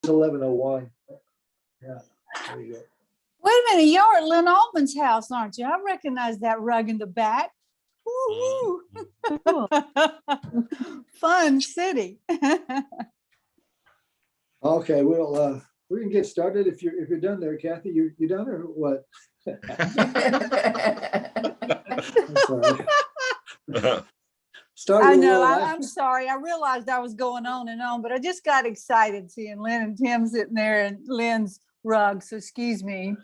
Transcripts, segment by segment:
11:01. Yeah, there you go. Wait a minute, you're at Lynn Altman's house, aren't you? I recognize that rug in the back. Woo-hoo. Fun city. Okay, we can get started if you're done there, Kathy. You done or what? I'm sorry. Start I with a know, little I'm sorry. I realized I was going on and on, but I just got excited seeing Lynn and Tim sitting there in Lynn's rug, so excuse me.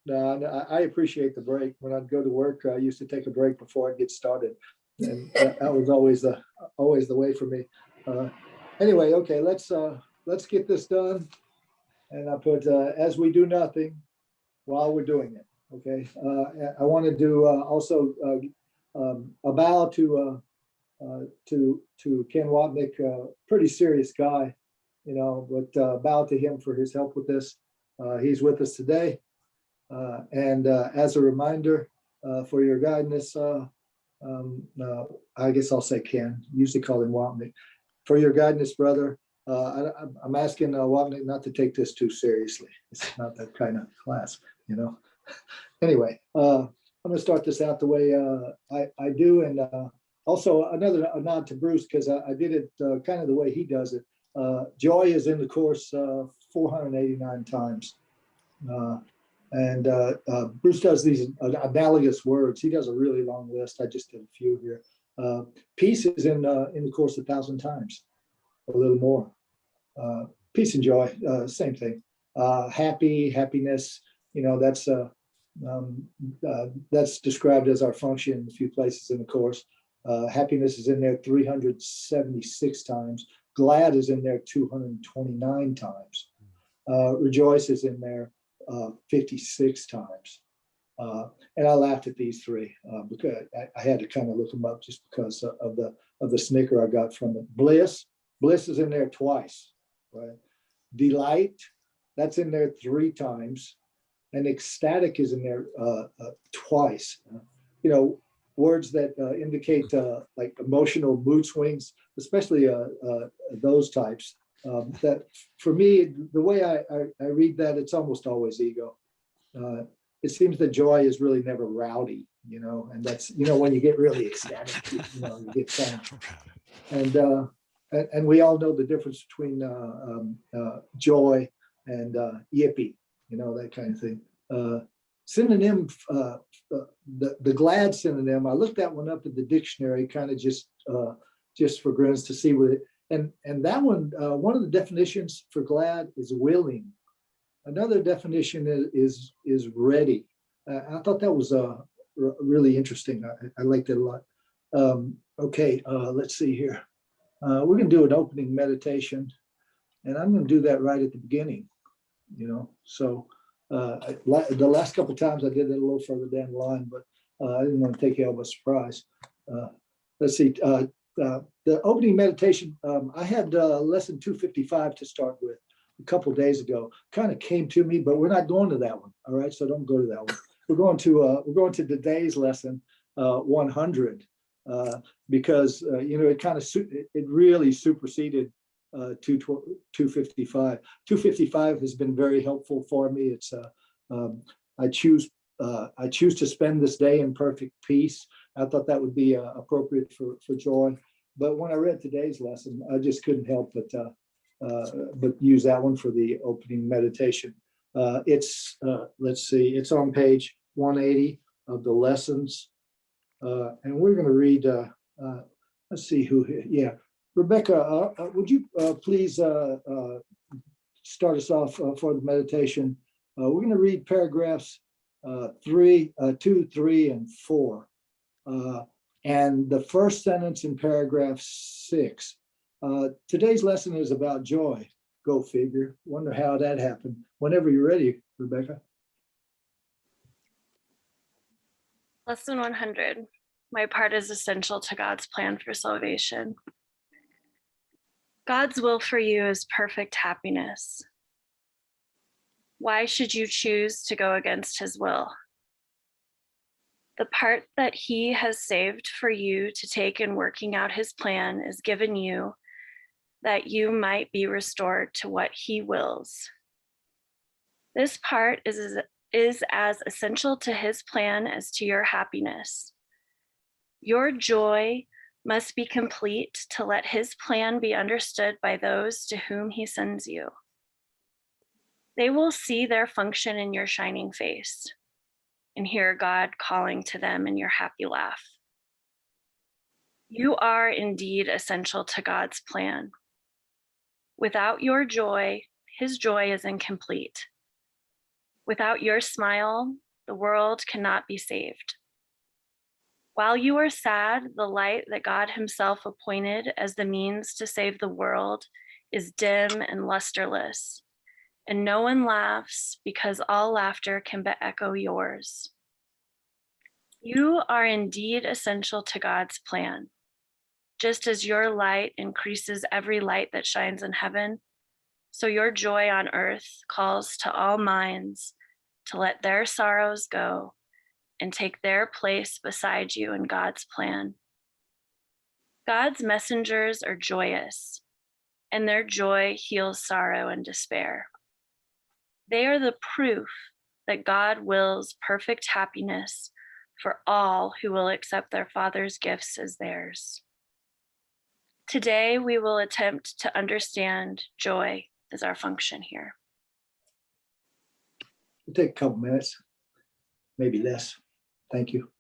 No, I appreciate the break. When I'd go to work, I used to take a break before I'd get started. And that was always the way for me. Anyway, okay, let's get this done. And I put, as we do nothing while we're doing it, okay? I want to do also a bow to Ken Wapnick, pretty serious guy, you know, but bow to him for his help with this. He's with us today. And as a reminder for your guidance, I guess I'll say Ken, usually call him Wapnick. For your guidance, brother, I'm asking Wapnick not to take this too seriously. It's not that kind of class, you know. Anyway, I'm going to start this out the way I do. And also a nod to Bruce, because I did it kind of the way he does it. Joy is in the course 489 times. And Bruce does these analogous words. He does a really long list. I just did a few here. Peace is in the course 1,000 times, a little more. Peace and joy, same thing. Happiness, you know, that's described as our function in a few places in the course. Happiness is in there 376 times. Glad is in there 229 times. Rejoice is in there 56 times. And I laughed at these three because I had to kind of look them up just because of the snicker I got from it. Bliss is in there twice, right? Delight, that's in there 3 times. And ecstatic is in there twice. You know, words that indicate like emotional mood swings, especially those types. That for me, the way I read that, it's almost always ego. It seems that joy is really never rowdy, you know, and that's, you know, when you get really ecstatic, you know, you get kind of, and we all know the difference between joy and yippee, you know, that kind of thing. Synonym, the glad synonym, I looked that one up in the dictionary, kind of just for grins to see what it, and that one, one of the definitions for glad is willing. Another definition is ready. I thought that was really interesting. I liked it a lot. Okay, let's see here. We're going to do an opening meditation, and I'm going to do that right at the beginning, you know. So the last couple of times I did it a little further down the line, but I didn't want to take you all by surprise. Let's see. The opening meditation, I had lesson 255 to start with a couple of days ago. Kind of came to me, but we're not going to that one. All right, so don't go to that one. We're going to today's lesson 100 because you know, it kind of it really superseded 255. 255 has been very helpful for me. It's I choose to spend this day in perfect peace. I thought that would be appropriate for joy. But when I read today's lesson, I just couldn't help but use that one for the opening meditation. It's let's see, it's on page 180 of the lessons, and we're going to read. Let's see who. Yeah, Rebecca, would you please start us off for the meditation? We're going to read paragraphs 2, 3, and 4. And the first sentence in paragraph 6. Today's lesson is about joy. Go figure. Wonder how that happened. Whenever you're ready, Rebecca. Lesson 100. My part is essential to God's plan for salvation. God's will for you is perfect happiness. Why should you choose to go against his will? The part that he has saved for you to take in working out his plan is given you that you might be restored to what he wills. This part is as essential to his plan as to your happiness. Your joy must be complete to let his plan be understood by those to whom he sends you. They will see their function in your shining face and hear God calling to them in your happy laugh. You are indeed essential to God's plan. Without your joy, his joy is incomplete. Without your smile, the world cannot be saved. While you are sad, the light that God himself appointed as the means to save the world is dim and lusterless, and no one laughs because all laughter can but echo yours. You are indeed essential to God's plan. Just as your light increases every light that shines in heaven, so your joy on earth calls to all minds to let their sorrows go and take their place beside you in God's plan. God's messengers are joyous, and their joy heals sorrow and despair. They are the proof that God wills perfect happiness for all who will accept their Father's gifts as theirs. Today, we will attempt to understand joy as our function here. It'll take a couple minutes, maybe less. Thank you.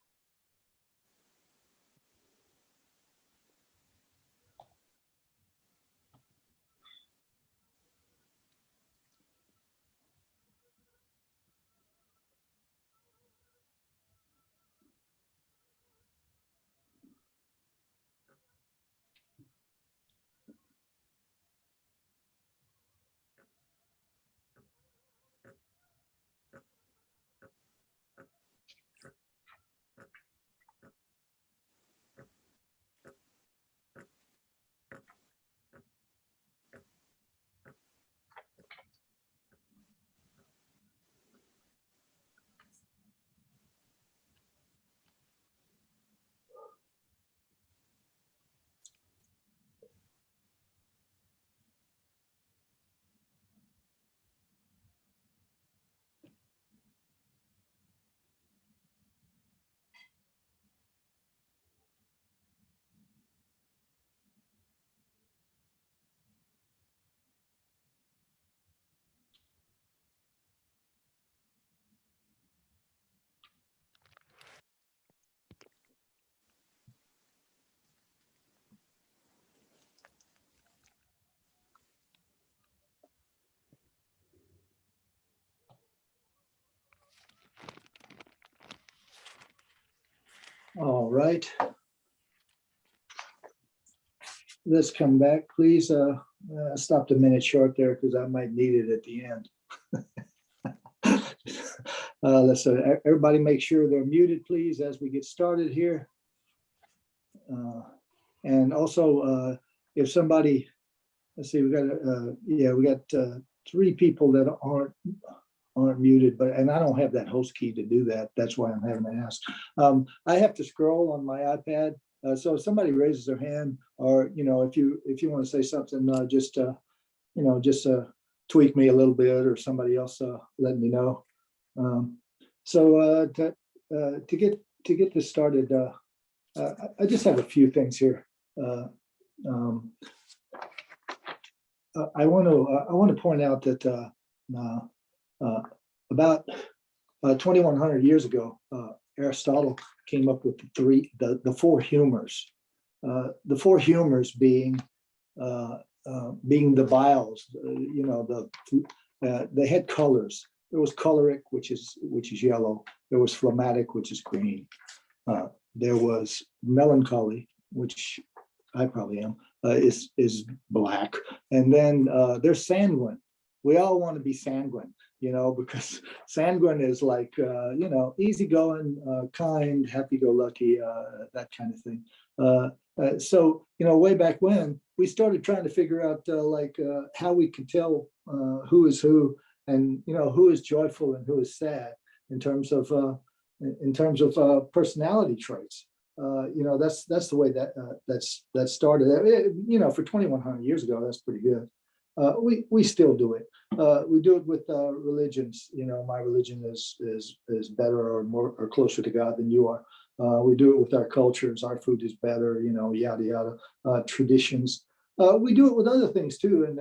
All right. Let's come back, please. Stopped a minute short there because I might need it at the end. Let's everybody make sure they're muted, please, as we get started here. And also, if somebody, let's see, we got 3 people that aren't muted, and I don't have that host key to do that. That's why I'm having to ask. I have to scroll on my iPad. So if somebody raises their hand, or if you want to say something, just tweak me a little bit, or somebody else let me know. So to get this started, I just have a few things here. I want to point out that about 2,100 years ago, Aristotle came up with the 4 humors. The 4 humors being the biles. They had colors. There was choleric, which is yellow. There was phlegmatic, which is green. There was melancholy, which I probably am, is black. And then there's sanguine. We all want to be sanguine, because sanguine is like, easygoing, kind, happy-go-lucky, that kind of thing. So, way back when, we started trying to figure out how we could tell who is who, and who is joyful and who is sad in terms of personality traits. that's the way that started. For 2,100 years ago, that's pretty good. We still do it. We do it with religions. My religion is better or more or closer to God than you are. We do it with our cultures. Our food is better. Yada yada. Traditions. We do it with other things too, and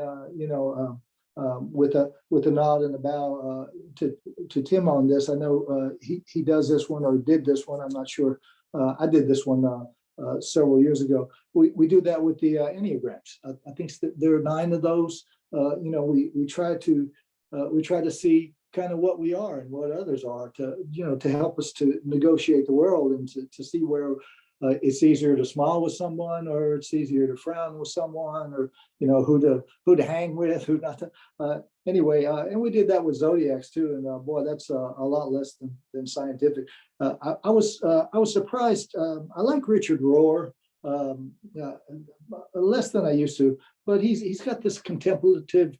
with a nod and a bow to Tim on this. I know he does this one or did this one. I'm not sure. I did this one several years ago. We do that with the Enneagrams. I think there are 9 of those. We try to see kind of what we are and what others are to help us to negotiate the world and to see where it's easier to smile with someone or it's easier to frown with someone or who to hang with, who not to. Anyway, and we did that with zodiacs too, and boy, that's a lot less than scientific. I was surprised. I like Richard Rohr less than I used to, but he's got this contemplative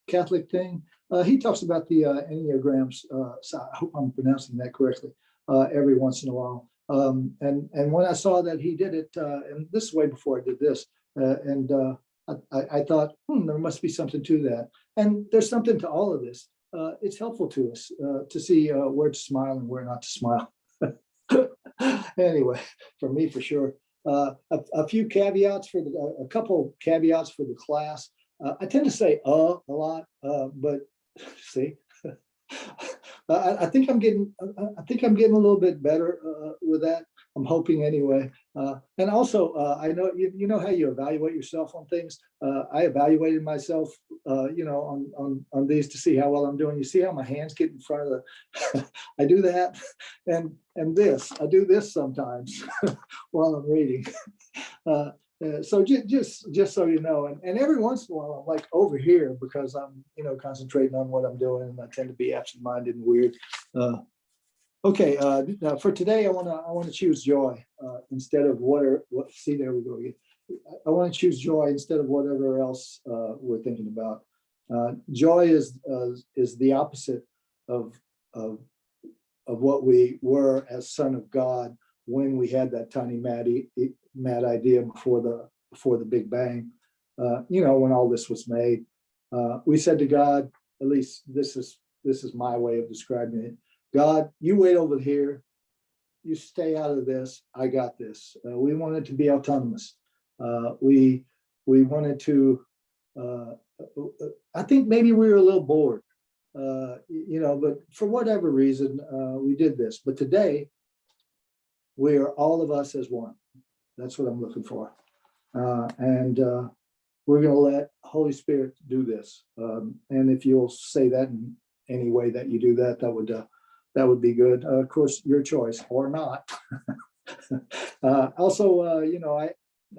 Catholic thing. He talks about the Enneagrams. So I hope I'm pronouncing that correctly. Every once in a while. And when I saw that he did it, and this is way before I did this, I thought, there must be something to that. And there's something to all of this. It's helpful to us to see where to smile and where not to smile. Anyway, for me, for sure. A few caveats for a couple caveats for the class. I tend to say a lot, but see. I think I'm getting a little bit better with that. I'm hoping anyway. And also, I know you know how you evaluate yourself on things. I evaluated myself, on these to see how well I'm doing. You see how my hands get in front of the. I do that, and this. I do this sometimes while I'm reading. So just so you know, and every once in a while I'm like over here because I'm concentrating on what I'm doing, and I tend to be absent-minded and weird. Okay, for today I want to choose joy instead of what. See, there we go again. I want to choose joy instead of whatever else we're thinking about. Joy is the opposite of what we were as Son of God when we had that tiny mad idea before the Big Bang. When all this was made, we said to God, at least this is my way of describing it. God, you wait over here. You stay out of this. I got this. We wanted to be autonomous. We wanted to. I think maybe we were a little bored, but for whatever reason, we did this. But today, we are all of us as one. That's what I'm looking for. And we're going to let Holy Spirit do this. And if you'll say that in any way that you do that, that would be good. Of course, your choice or not. Also,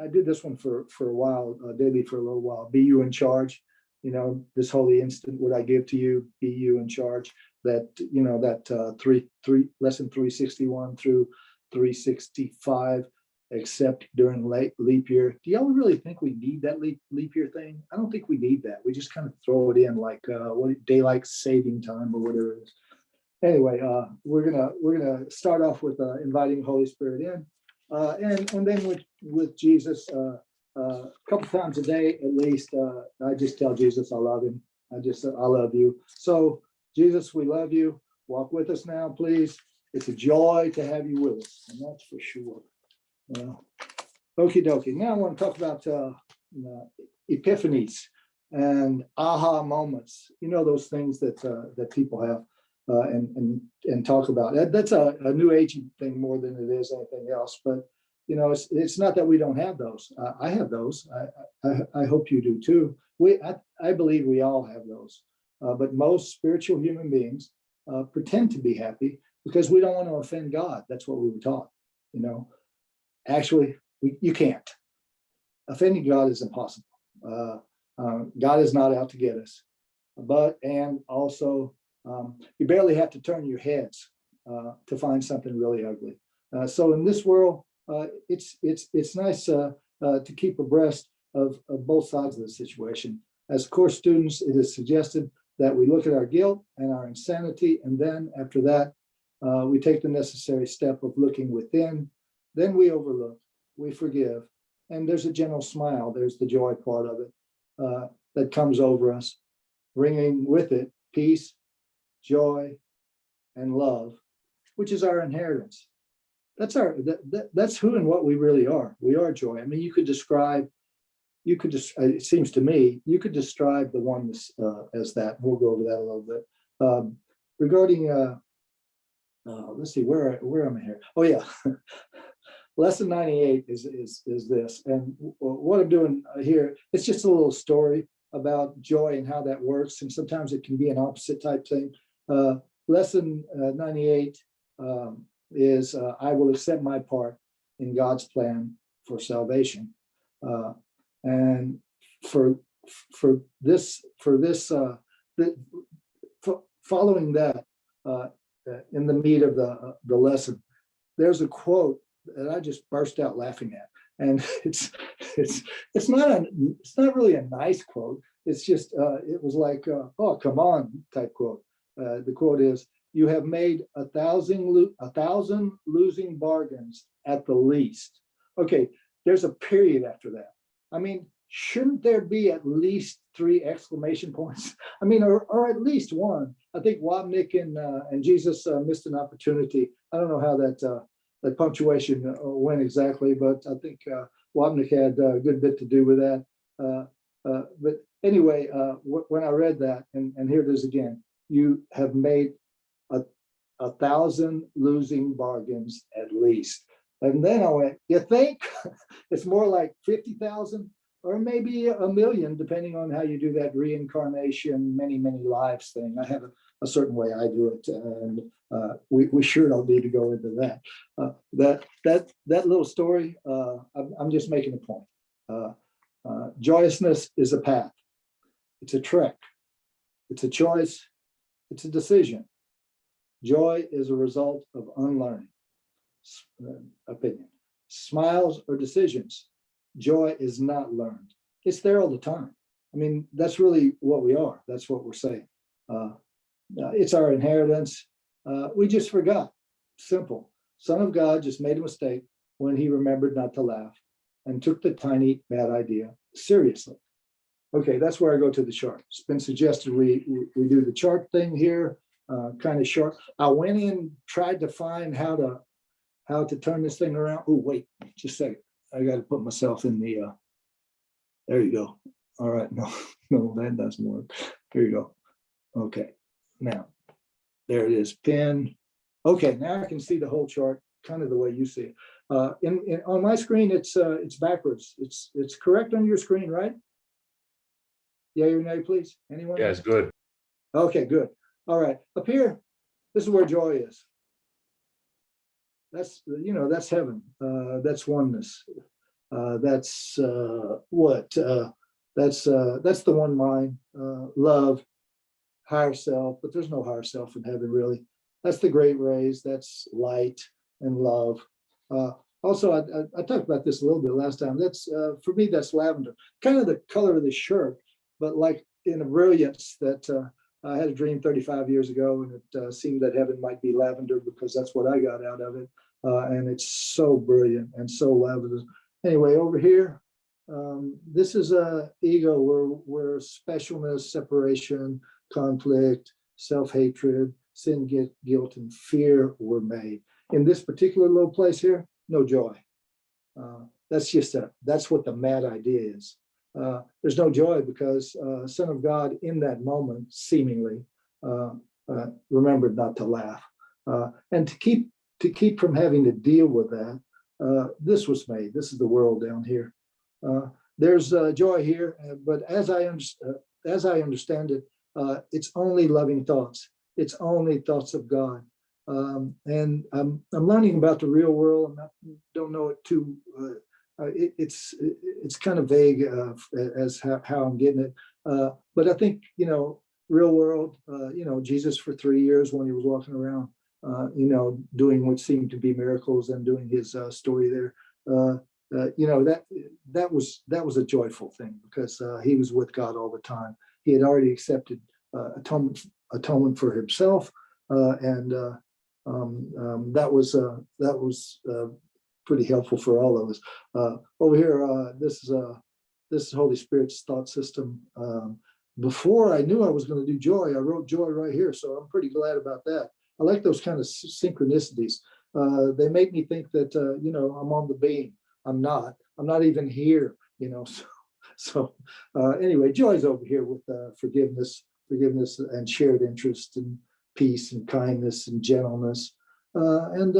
I did this one for a while, daily for a little while. Be you in charge. This holy instant would I give to you. Be you in charge. That lesson 361 through 365, except during leap year. Do y'all really think we need that leap year thing? I don't think we need that. We just kind of throw it in like daylight saving time or whatever it is. Anyway, we're gonna start off with inviting Holy Spirit in, and then with Jesus a couple times a day at least. I just tell Jesus I love him. I love you. So Jesus, we love you. Walk with us now, please. It's a joy to have you with us, and that's for sure. Okie dokie. Now I want to talk about epiphanies and aha moments. Those things that people have and talk about. That's a new age thing more than it is anything else. But it's not that we don't have those. I have those. I hope you do too. I believe we all have those. But most spiritual human beings pretend to be happy because we don't want to offend God. That's what we were taught. Actually, you can't. Offending God is impossible. God is not out to get us. And also, you barely have to turn your heads to find something really ugly. So in this world, it's nice to keep abreast of both sides of the situation. As course students, it is suggested that we look at our guilt and our insanity, and then after that, we take the necessary step of looking within Then we overlook, we forgive, and there's a gentle smile. There's the joy part of it that comes over us, bringing with it peace, joy, and love, which is our inheritance. That's who and what we really are. We are joy. I mean, it seems to me, you could describe the oneness as that. We'll go over that a little bit. Regarding, let's see, where am I here? Oh yeah, lesson 98 is this. And what I'm doing here, it's just a little story about joy and how that works. And sometimes it can be an opposite type thing. Lesson 98 is I will accept my part in God's plan for salvation. And following that, in the meat of the lesson, there's a quote that I just burst out laughing at, and it's not really a nice quote. It's just it was like oh, come on type quote. The quote is, "You have made 1,000 losing bargains at the least." Okay, there's a period after that. I mean, shouldn't there be at least 3 exclamation points? I mean, or at least one. I think Wapnick and Jesus missed an opportunity. I don't know how that punctuation went exactly, but I think Wapnick had a good bit to do with that. But anyway, when I read that, and here it is again, you have made 1,000 losing bargains at least. And then I went, you think? It's more like 50,000 or maybe 1,000,000, depending on how you do that reincarnation, many lives thing. I have a certain way I do it, and we sure don't need to go into that. That little story, I'm just making a point. Joyousness is a path. It's a trek. It's a choice. It's a decision. Joy is a result of unlearning. Opinion. Smiles are decisions. Joy is not learned. It's there all the time. I mean, that's really what we are. That's what we're saying. It's our inheritance. We just forgot. Simple. Son of God just made a mistake when he remembered not to laugh and took the tiny bad idea seriously. Okay, that's where I go to the chart. It's been suggested we do the chart thing here, kind of short. I went in, tried to find how to turn this thing around. Oh, wait, just a second. I got to put myself in the, there you go. All right, no, that doesn't work. Here you go. Okay, now, there it is, pin. Okay, now I can see the whole chart, kind of the way you see it. On my screen, it's backwards. It's correct on your screen, right? Yeah, or nay, please. Anyone? Yeah, it's good. Okay, good. All right, up here, this is where joy is. That's, that's heaven. That's oneness. That's that's the one mind, love, higher self, but there's no higher self in heaven, really. That's the great rays. That's light and love. Also, I talked about this a little bit last time. That's for me, that's lavender, kind of the color of the shirt, but like in a brilliance that I had a dream 35 years ago, and it seemed that heaven might be lavender because that's what I got out of it. And it's so brilliant and so lavender. Anyway, over here, this is a ego where specialness, separation, conflict, self-hatred, sin, guilt, and fear were made. In this particular little place here, no joy. That's what the mad idea is. There's no joy because Son of God in that moment seemingly remembered not to laugh. And to keep from having to deal with that, this was made. This is the world down here. There's joy here, but as I understand it, it's only loving thoughts. It's only thoughts of God. And I'm learning about the real world. I don't know it too. It's kind of vague as how I'm getting it. But I think, real world, Jesus for 3 years when he was walking around, doing what seemed to be miracles and doing his story there. That was a joyful thing because he was with God all the time. He had already accepted atonement for himself, and that was pretty helpful for all of us. Over here, this is Holy Spirit's thought system. Before I knew I was going to do joy, I wrote joy right here. So I'm pretty glad about that. I like those kind of synchronicities. They make me think that, I'm on the beam. I'm not even here, So anyway, joy's over here with forgiveness and shared interest and peace and kindness and gentleness and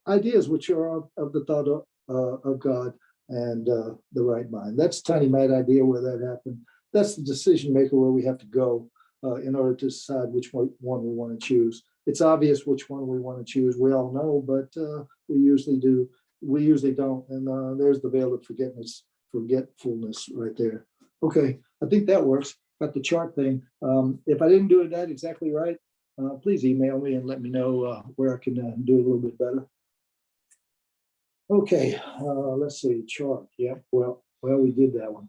ideas which are of the thought of God and the right mind. That's tiny mad idea where that happened. That's the decision maker where we have to go in order to decide which one we want to choose. It's obvious which one we want to choose. We all know, but we usually do. We usually don't. And there's the veil of forgetfulness right there. Okay, I think that works. Got the chart thing. If I didn't do that exactly right, please email me and let me know where I can do it a little bit better. Okay, let's see, chart. Yeah, well, we did that one.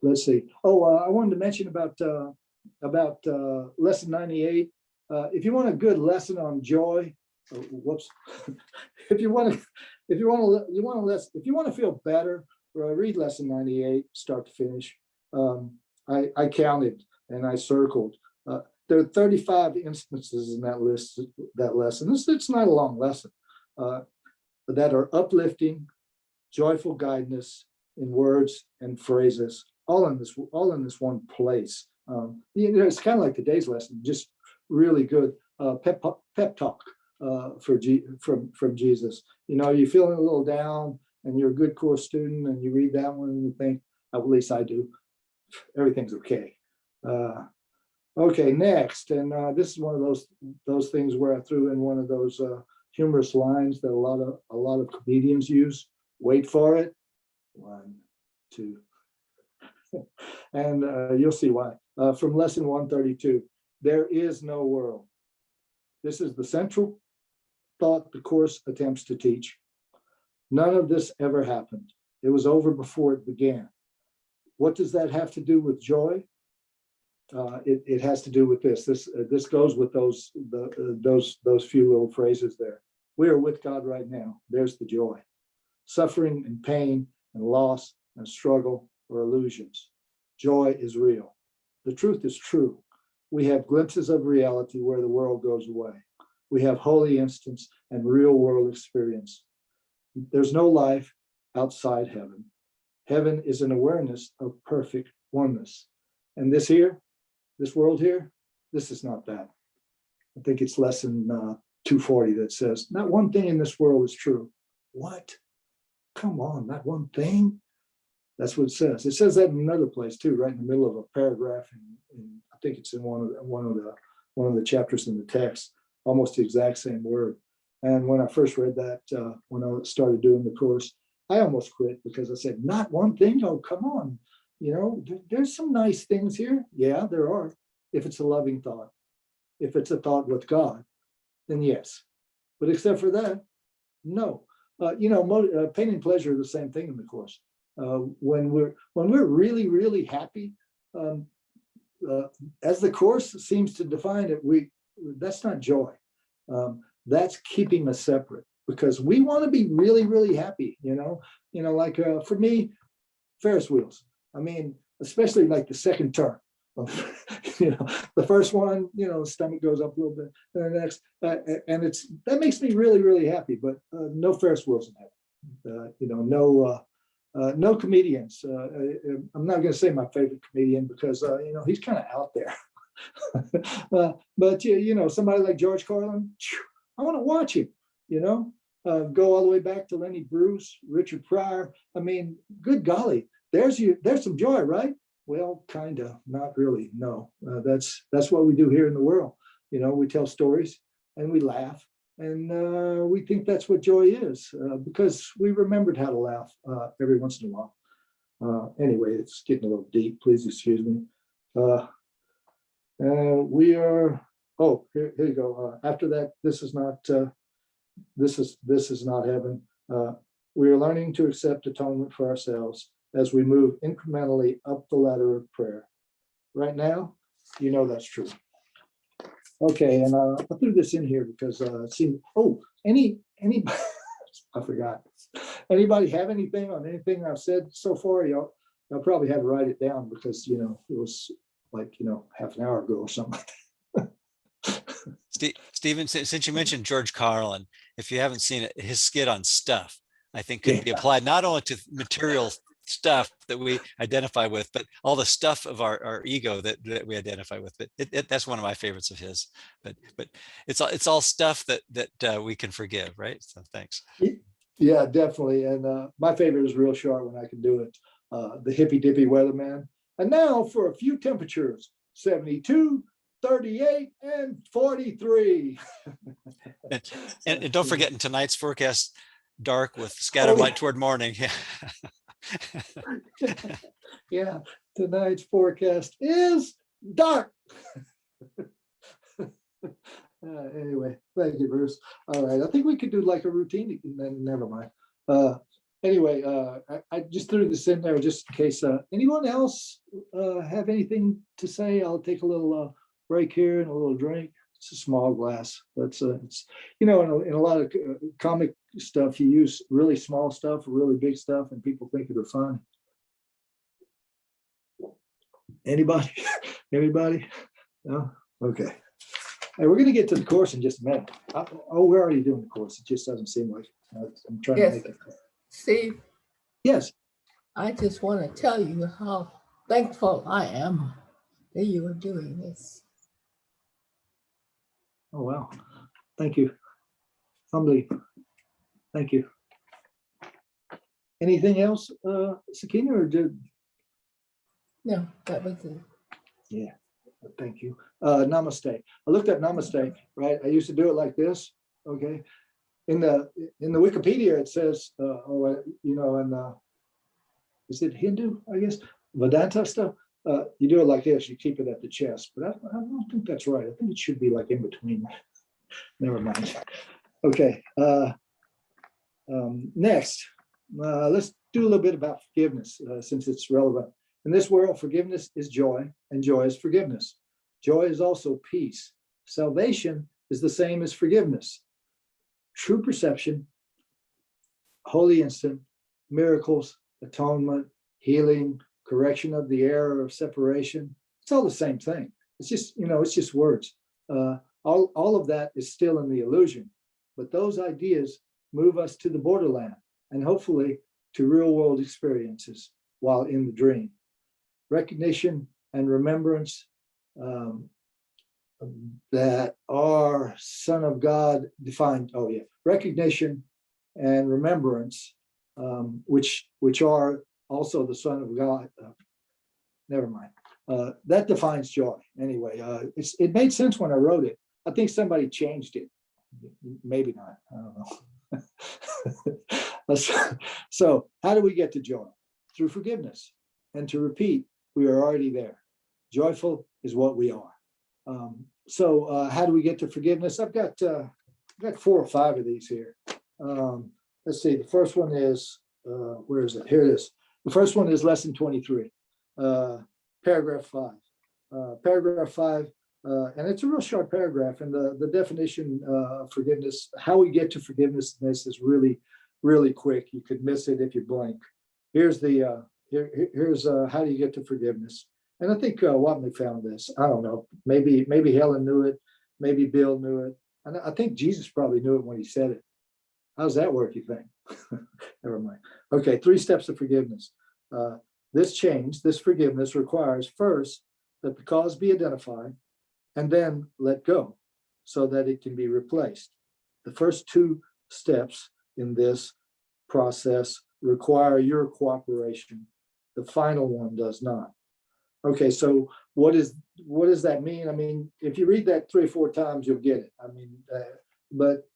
Let's see. Oh, I wanted to mention about lesson 98. If you want a good lesson on joy, if you want to feel better, read lesson 98, start to finish. I counted and I circled. There are 35 instances in that lesson. It's not a long lesson, that are uplifting, joyful guidance in words and phrases, all in this one place. It's kind of like today's lesson, just really good pep talk from Jesus. You're feeling a little down and you're a good course student and you read that one and you think, at least I do, everything's okay. Okay, next, and this is one of those things where I threw in one of those humorous lines that a lot of comedians use. Wait for it. 1, 2, and you'll see why. From lesson 132, there is no world. This is the central thought the course attempts to teach. None of this ever happened. It was over before it began. What does that have to do with joy? It has to do with this. This goes with those few little phrases there. We are with God right now. There's the joy. Suffering and pain and loss and struggle are illusions. Joy is real. The truth is true. We have glimpses of reality where the world goes away. We have holy instance and real world experience. There's no life outside heaven. Heaven is an awareness of perfect oneness. And this world here, this is not that. I think it's lesson 240 that says, not one thing in this world is true. What? Come on, not one thing? That's what it says. It says that in another place too, right in the middle of a paragraph. I think it's in one of the chapters in the text, almost the exact same word. And when I first read that, when I started doing the course, I almost quit because I said, not one thing? Oh, come on. There's some nice things here. Yeah, there are. If it's a loving thought, if it's a thought with God, then yes. But except for that, no. Pain and pleasure are the same thing in the course. When we're really, really happy, as the course seems to define it, that's not joy. That's keeping us separate because we want to be really, really happy. Like for me, Ferris wheels. I mean, especially like the second turn. The first one, stomach goes up a little bit, and the next, and that makes me really, really happy. But no Ferris wheels in that. No comedians. I'm not going to say my favorite comedian because he's kind of out there. But somebody like George Carlin, I want to watch him. Go all the way back to Lenny Bruce, Richard Pryor. I mean, good golly, there's some joy, right? Well, kind of, not really. No, that's what we do here in the world. We tell stories and we laugh and we think that's what joy is because we remembered how to laugh every once in a while. Anyway, it's getting a little deep. Please excuse me. We are. Oh, here you go. After that, this is not heaven. We are learning to accept atonement for ourselves as we move incrementally up the ladder of prayer. Right now, that's true. Okay, and I threw this in here because it seemed, anybody I forgot. Anybody have anything on anything I've said so far? Y'all probably had to write it down because, it was like, half an hour ago or something. Stephen, since you mentioned George Carlin, if you haven't seen it, his skit on stuff, I think could be applied not only to material stuff that we identify with, but all the stuff of our ego that we identify with. But that's one of my favorites of his. But it's all stuff that we can forgive, right? So thanks. Yeah, definitely. And my favorite is real short when I can do it. The hippy dippy weatherman. And now for a few temperatures: 72, 38, and 43. And don't forget, in tonight's forecast, dark with scattered light toward morning. Yeah, tonight's forecast is dark. Anyway, thank you, Bruce. All right, I think we could do like a routine. Never mind. Anyway, I just threw this in there just in case. Anyone else have anything to say? I'll take a little break here and a little drink. It's a small glass. It's in a lot of comic stuff, you use really small stuff or really big stuff, and people think they're funny. Anybody? Anybody? No? Okay. Hey, we're going to get to the course in just a minute. We're already doing the course. It just doesn't seem like I'm trying to make it. Steve, Yes. I just want to tell you how thankful I am that you are doing this. Oh, wow. Thank you. Humbly. Thank you. Anything else, Sakina, or did? No, that was it. Yeah. Thank you. Namaste. I looked up namaste, right? I used to do it like this. Okay. In the Wikipedia, it says, is it Hindu, I guess? Vedanta stuff. You do it like this, you keep it at the chest, but I don't think that's right. I think it should be like in between. Never mind. Okay. Next, let's do a little bit about forgiveness since it's relevant. In this world, forgiveness is joy, and joy is forgiveness. Joy is also peace. Salvation is the same as forgiveness. True perception, holy instant, miracles, atonement, healing, correction of the error of separation. It's all the same thing. It's just, it's just words. All of that is still in the illusion, but those ideas move us to the borderland and hopefully to real world experiences while in the dream. Recognition and remembrance that our Son of God defined. Oh yeah, recognition and remembrance, which are also the Son of God. Never mind. That defines joy. Anyway, it made sense when I wrote it. I think somebody changed it. Maybe not. I don't know. So how do we get to joy? Through forgiveness. And to repeat, we are already there. Joyful is what we are. So how do we get to forgiveness? I've got 4 or 5 of these here. Let's see. The first one is, where is it? Here it is. The first one is lesson 23, paragraph 5. Paragraph 5, and it's a real short paragraph. And the definition of forgiveness, how we get to forgiveness in this is really, really quick. You could miss it if you blink. Here's the here's how do you get to forgiveness? And I think Watney found this. I don't know. Maybe Helen knew it. Maybe Bill knew it. And I think Jesus probably knew it when he said it. How does that work, you think? Never mind. Okay, 3 steps of forgiveness. This change, this forgiveness requires first that the cause be identified and then let go so that it can be replaced. The first 2 steps in this process require your cooperation. The final one does not. Okay, so what does that mean? I mean, if you read that 3 or 4 times, you'll get it. I mean, but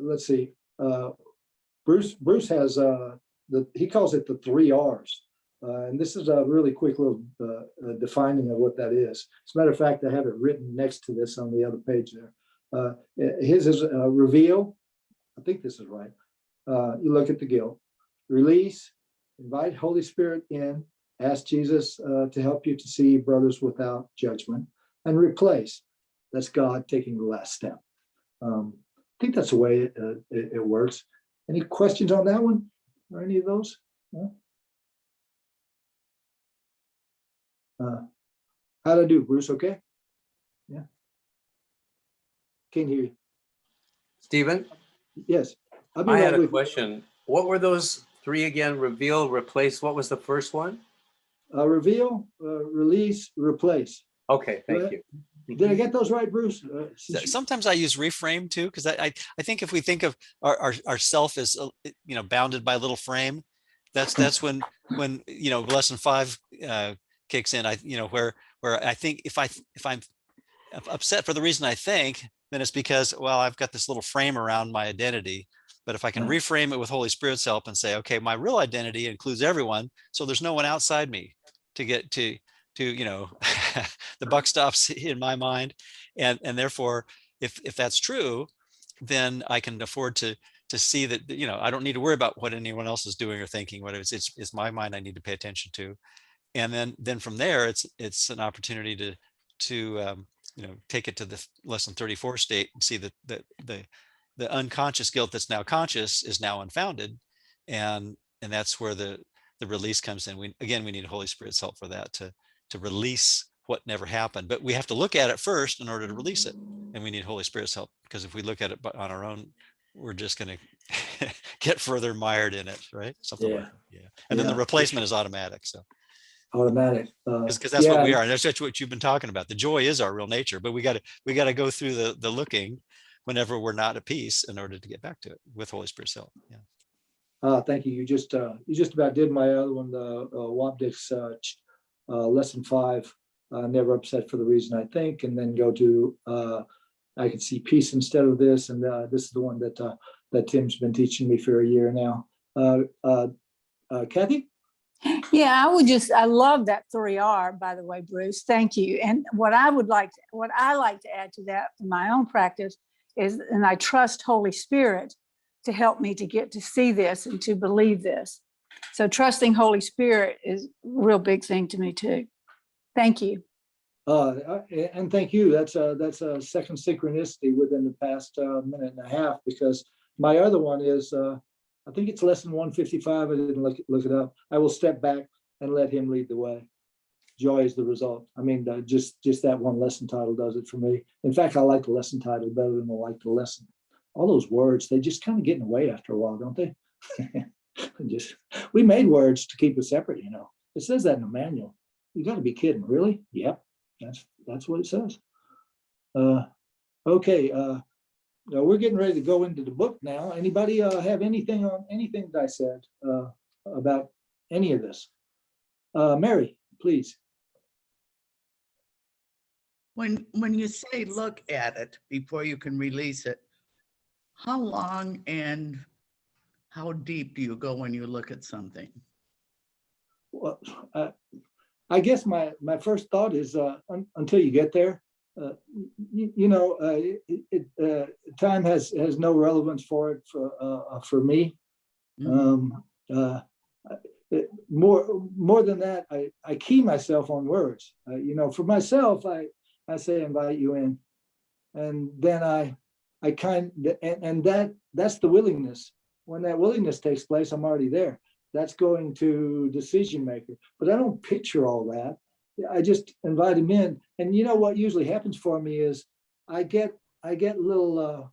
let's see. Bruce has he calls it the 3 R's, and this is a really quick little defining of what that is. As a matter of fact, I have it written next to this on the other page there. His is reveal. I think this is right. You look at the guilt. Release. Invite Holy Spirit in. Ask Jesus to help you to see brothers without judgment, and replace. That's God taking the last step. I think that's the way it works. Any questions on that one or any of those? No? How'd I do, Bruce? Okay? Yeah. Can't hear you. Stephen, Yes. I'll be I right had a with you. question. What were those three again? Reveal, replace, what was the first one? Reveal, release, replace. Okay, Go thank ahead. you. Did I get those right, Bruce? Sometimes I use reframe too, because I think if we think of our self as bounded by a little frame, that's when lesson 5 kicks in. Where I think if I'm upset for the reason I think, then it's because, well, I've got this little frame around my identity. But if I can reframe it with Holy Spirit's help and say, okay, my real identity includes everyone, so there's no one outside me to get to the buck stops in my mind, and therefore, if that's true, then I can afford to see that I don't need to worry about what anyone else is doing or thinking. What it's my mind I need to pay attention to, and then from there, it's an opportunity to take it to the lesson 34 state and see that the unconscious guilt that's now conscious is now unfounded, and that's where the release comes in. We need Holy Spirit's help for that to release what never happened, but we have to look at it first in order to release it, and we need Holy Spirit's help, because if we look at it on our own, we're just going to get further mired in it, right? Something like that. Yeah. And then the replacement is automatic. So Automatic. because that's what we are, and that's what you've been talking about. The joy is our real nature, but we got to go through the looking whenever we're not at peace in order to get back to it with Holy Spirit's help. Yeah. Thank you. You just about did my other one, the Wapnick's lesson 5. Never upset for the reason I think, and then go to I can see peace instead of this, and this is the one that Tim's been teaching me for a year now. Kathy? Yeah, I love that 3R, by the way, Bruce. Thank you. And what I like to add to that in my own practice is, and I trust Holy Spirit to help me to get to see this and to believe this. So trusting Holy Spirit is a real big thing to me too. Thank you. And thank you. That's a second synchronicity within the past minute and a half, because my other one is, I think it's lesson 155. I didn't look it up. I will step back and let him lead the way. Joy is the result. I mean, just that one lesson title does it for me. In fact, I like the lesson title better than I like the lesson. All those words, they just kind of get in the way after a while, don't they? We made words to keep us separate, It says that in the manual. You got to be kidding, really? Yep, that's what it says. Okay, now we're getting ready to go into the book now. Anybody have anything on anything that I said about any of this? Mary, please. When you say look at it before you can release it, how long and how deep do you go when you look at something? Well, I guess my first thought is until you get there, time has no relevance for it for me. More than that, I key myself on words. For myself, I say invite you in, and then that's the willingness. When that willingness takes place, I'm already there. That's going to decision maker, but I don't picture all that. I just invite him in, and what usually happens for me is I get little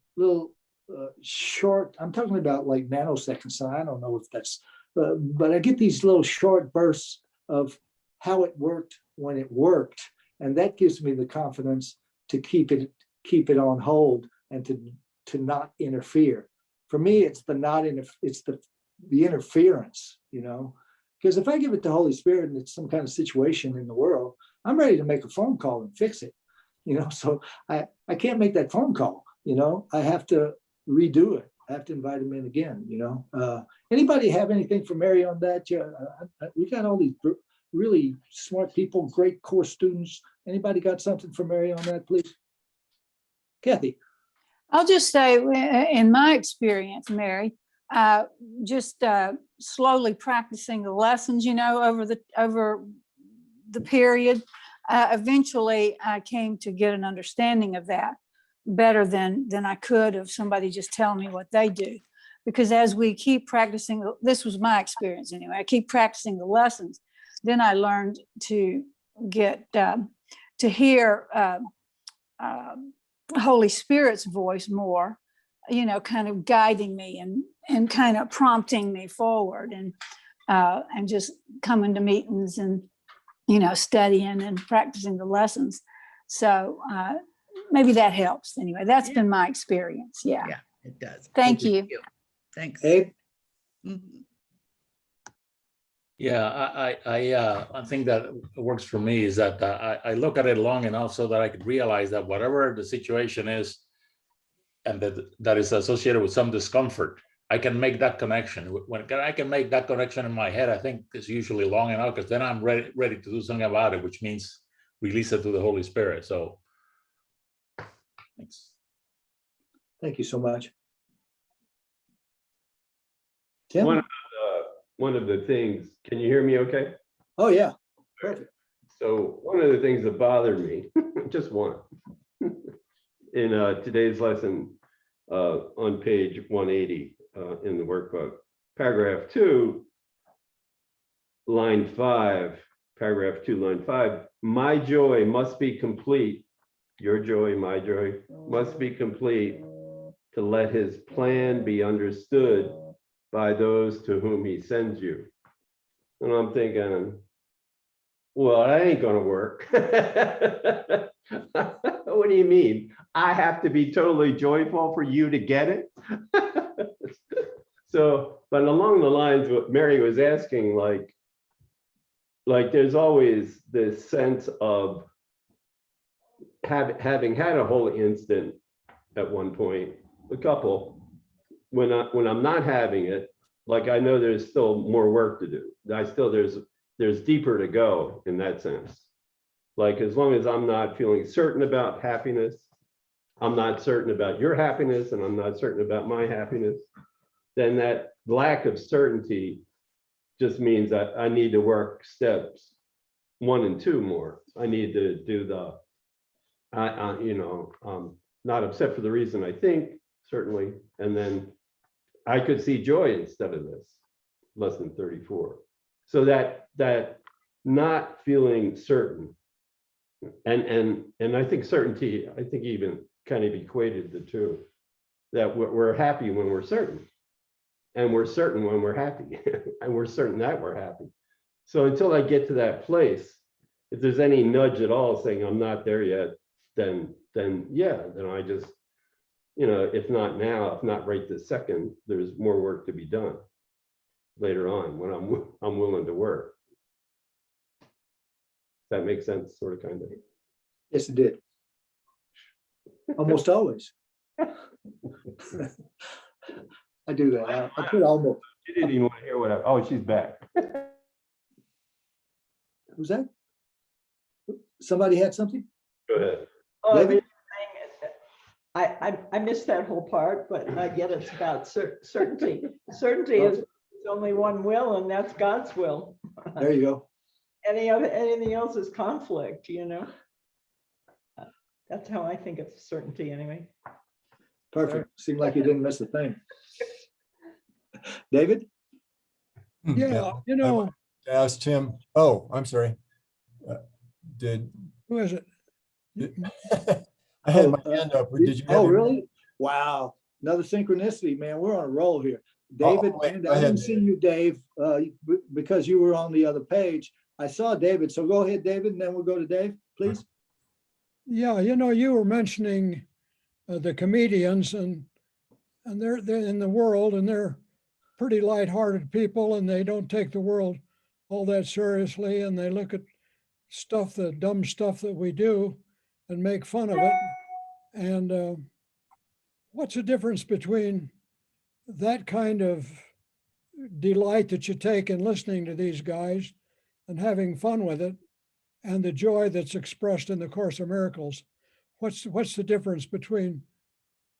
short. I'm talking about like nanoseconds. So I don't know if that's, but I get these little short bursts of how it worked when it worked, and that gives me the confidence to keep it on hold and to not interfere. For me, it's the interference, because if I give it to Holy Spirit and it's some kind of situation in the world, I'm ready to make a phone call and fix it, so I can't make that phone call, I have to redo it. I have to invite him in again, Anybody have anything for Mary on that? We got all these really smart people, great course students. Anybody got something for Mary on that, please? Kathy. I'll just say, in my experience, Mary, just slowly practicing the lessons, over the period, eventually I came to get an understanding of that better than I could of somebody just telling me what they do. because as we keep practicing, this was my experience anyway, I keep practicing the lessons, then I learned to get, to hear Holy Spirit's voice more, you know, kind of guiding me and kind of prompting me forward, and just coming to meetings and, you know, studying and practicing the lessons. So maybe that helps. Anyway, that's been my experience. Yeah. Yeah, it does. Thank you. Thanks. Abe? Mhm. Yeah, I think that works for me is that I look at it long enough so that I could realize that whatever the situation is, and that is associated with some discomfort, I can make that connection. When I can make that connection in my head, I think it's usually long enough, because then I'm ready to do something about it, which means release it to the Holy Spirit. So, thanks. Thank you so much. Tim? One of the things, can you hear me okay? Oh, yeah. Perfect. So one of the things that bothered me, just one, in today's lesson on page 180 in the workbook, paragraph 2, line 5, paragraph 2, line 5, my joy must be complete. Your joy, my joy, must be complete to let his plan be understood by those to whom he sends you. And I'm thinking, well, that ain't gonna work. What do you mean? I have to be totally joyful for you to get it? So, but along the lines what Mary was asking, like there's always this sense of having had a holy instant at one point, a couple, when I'm not having it, like I know there's still more work to do. There's deeper to go in that sense. Like as long as I'm not feeling certain about happiness, I'm not certain about your happiness, and I'm not certain about my happiness, then that lack of certainty just means that I need to work steps 1 and 2 more. I need to do the, not upset for the reason I think, certainly, and then I could see joy instead of this, lesson 34. So that not feeling certain, and I think certainty, I think even kind of equated the two, that we're happy when we're certain, and we're certain when we're happy, and we're certain that we're happy. So until I get to that place, if there's any nudge at all saying I'm not there yet, then I just, if not now, if not right this second, there's more work to be done later on when I'm willing to work. Does that make sense, sort of, kind of? Yes, it did. Almost always. I do that. I put almost. She didn't even want to hear what oh, she's back. Who's that? Somebody had something? Go ahead. Oh, David? I missed that whole part, but I get it's about certainty. Certainty is only one will, and that's God's will. There you go. Anything else is conflict, That's how I think of certainty anyway. Perfect. Seemed like you didn't miss a thing. David? Yeah, ask Tim. Oh, I'm sorry. Who is it? I had my hand up. Did you? Oh, really? Wow. Another synchronicity, man. We're on a roll here. David, wait, I didn't see you, Dave, because you were on the other page. I saw David. So go ahead, David, and then we'll go to Dave, please. Yeah, you were mentioning the comedians, and they're in the world, and they're pretty lighthearted people, and they don't take the world all that seriously, and they look at the dumb stuff that we do and make fun of it. And what's the difference between that kind of delight that you take in listening to these guys and having fun with it, and the joy that's expressed in the Course of Miracles? What's the difference between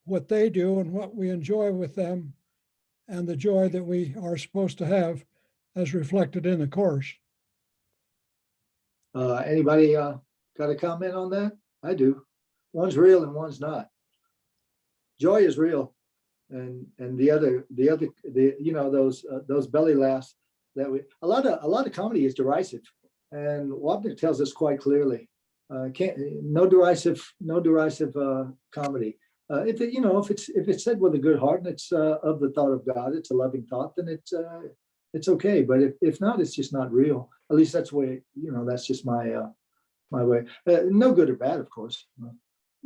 what they do and what we enjoy with them, and the joy that we are supposed to have as reflected in the Course? Anybody got a comment on that? I do. One's real and one's not. Joy is real. And those belly laughs that a lot of comedy is derisive, and Wapnick tells us quite clearly, no derisive comedy. If it's said with a good heart and it's of the thought of God, it's a loving thought, then it's okay. But if not, it's just not real. At least that's the way, that's just my way. No good or bad, of course.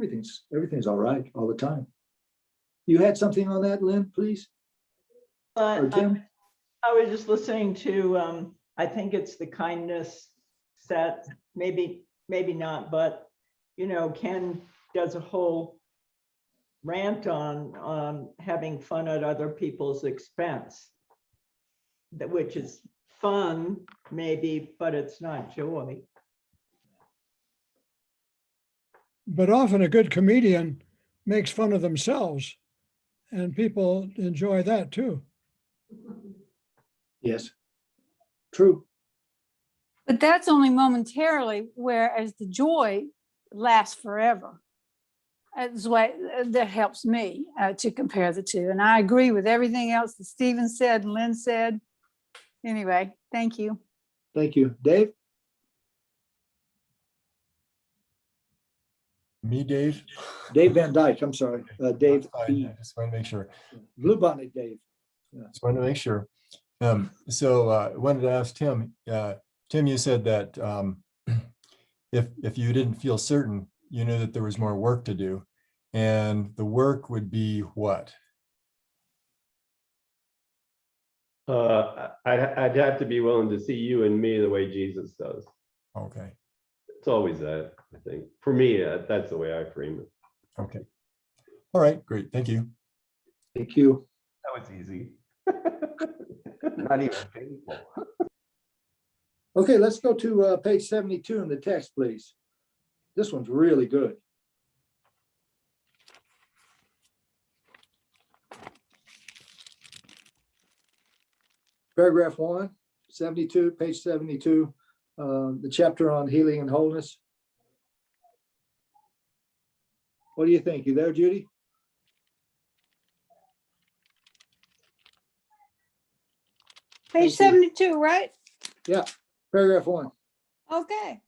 Everything's all right all the time. You had something on that, Lynn, please? Or Tim? I was just listening to, I think it's the kindness set, maybe not, but, Ken does a whole rant on having fun at other people's expense, which is fun, maybe, but it's not joy. But often a good comedian makes fun of themselves, and people enjoy that too. Yes, true. But that's only momentarily, whereas the joy lasts forever. That's why that helps me to compare the two. And I agree with everything else that Stephen said and Lynn said. Anyway, thank you. Thank you. Dave? Me, Dave? Dave Van Dyke, I'm sorry. Dave That's fine. B. I just want to make sure. Blue Bonnet Dave. Just wanted to make sure. So I wanted to ask Tim. Tim, you said that if you didn't feel certain, you knew that there was more work to do, and the work would be what? I'd have to be willing to see you and me the way Jesus does. Okay. It's always that, I think. For me, that's the way I frame it. Okay. All right, great. Thank you. Thank you. That was easy. Not even painful. Okay, let's go to page 72 in the text, please. This one's really good. Paragraph 1, 72, page 72, the chapter on healing and wholeness. What do you think? You there, Judy? Page 72, right? Yeah, paragraph 1. Okay.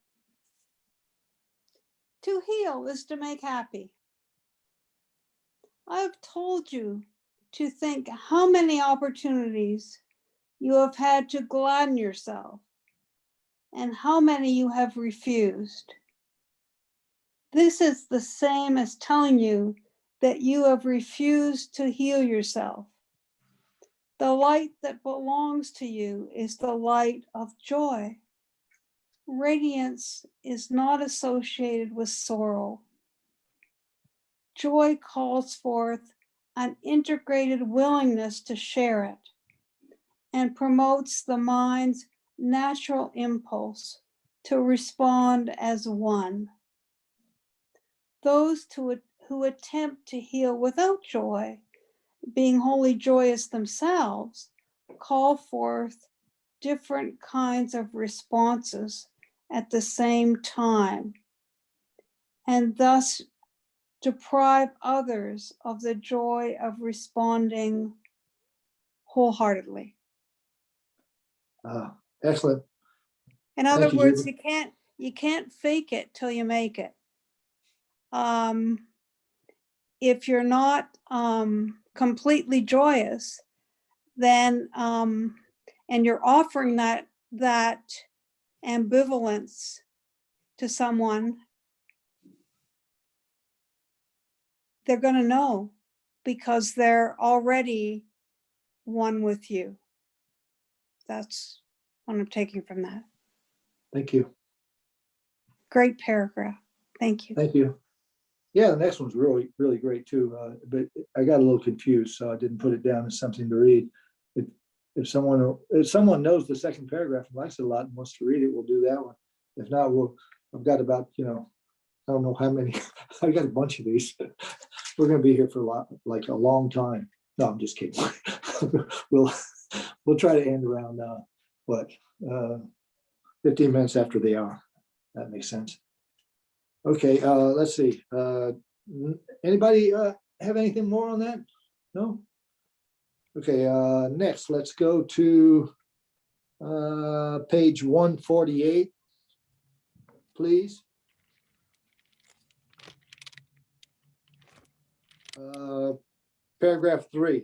To heal is to make happy. I have told you to think how many opportunities you have had to gladden yourself and how many you have refused. This is the same as telling you that you have refused to heal yourself. The light that belongs to you is the light of joy. Radiance is not associated with sorrow. Joy calls forth an integrated willingness to share it and promotes the mind's natural impulse to respond as one. Those who attempt to heal without joy, being wholly joyous themselves, call forth different kinds of responses at the same time, and thus deprive others of the joy of responding wholeheartedly. Excellent. In other Thank you, words, Judy. you can't fake it till you make it. If you're not completely joyous, then and you're offering that ambivalence to someone, they're going to know because they're already one with you. That's what I'm taking from that. Thank you. Great paragraph. Thank you. Thank you. Yeah, the next one's really, really great too. But I got a little confused, so I didn't put it down as something to read. If someone knows the second paragraph and likes it a lot and wants to read it, we'll do that one. If not, I've got about, I don't know how many. I got a bunch of these. We're going to be here for a long time. No, I'm just kidding. We'll try to end around 15 minutes after the hour. That makes sense. Okay, let's see. Anybody have anything more on that? No? Okay, next, let's go to page 148, please. Paragraph 3.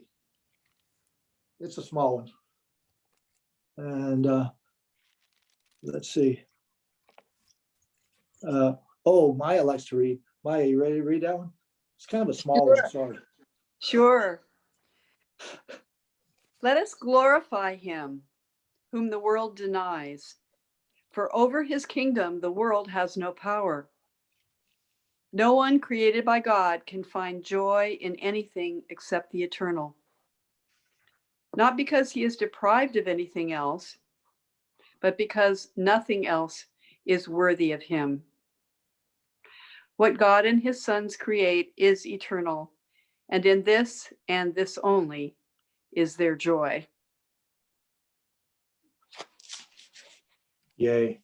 It's a small one. And let's see. Oh, Maya likes to read. Maya, you ready to read that one? It's kind of a small one, sorry. Sure. Let us glorify him whom the world denies, for over his kingdom the world has no power. No one created by God can find joy in anything except the eternal. Not because he is deprived of anything else, but because nothing else is worthy of him. What God and his sons create is eternal, and in this and this only is their joy. Yay.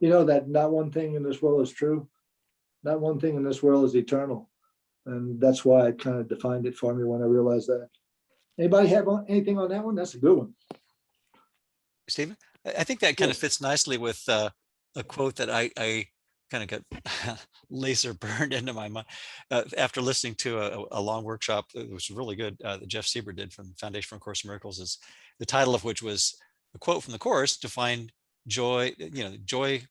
You know that not one thing in this world is true. Not one thing in this world is eternal. And that's why it kind of defined it for me when I realized that. Anybody have anything on that one? That's a good one. Stephen, I think that kind of Yes. fits nicely with a quote that I kind of got laser burned into my mind after listening to a long workshop that was really good that Jeff Sieber did from Foundation for A Course in Miracles, is the title of which was a quote from the Course to find joy. Joy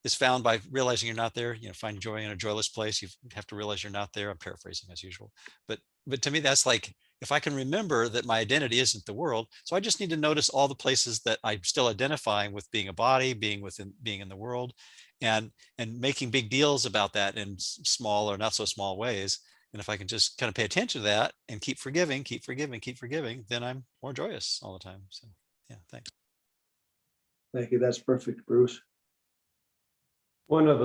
is found by realizing you're not there. Find joy in a joyless place. You have to realize you're not there. I'm paraphrasing as usual, but to me that's like, if I can remember that my identity isn't the world, so I just need to notice all the places that I'm still identifying with being a body, being in the world, and making big deals about that in small or not so small ways. And if I can just kind of pay attention to that and keep forgiving, then I'm more joyous all the time. So yeah, thanks. Thank you. That's perfect, Bruce. One of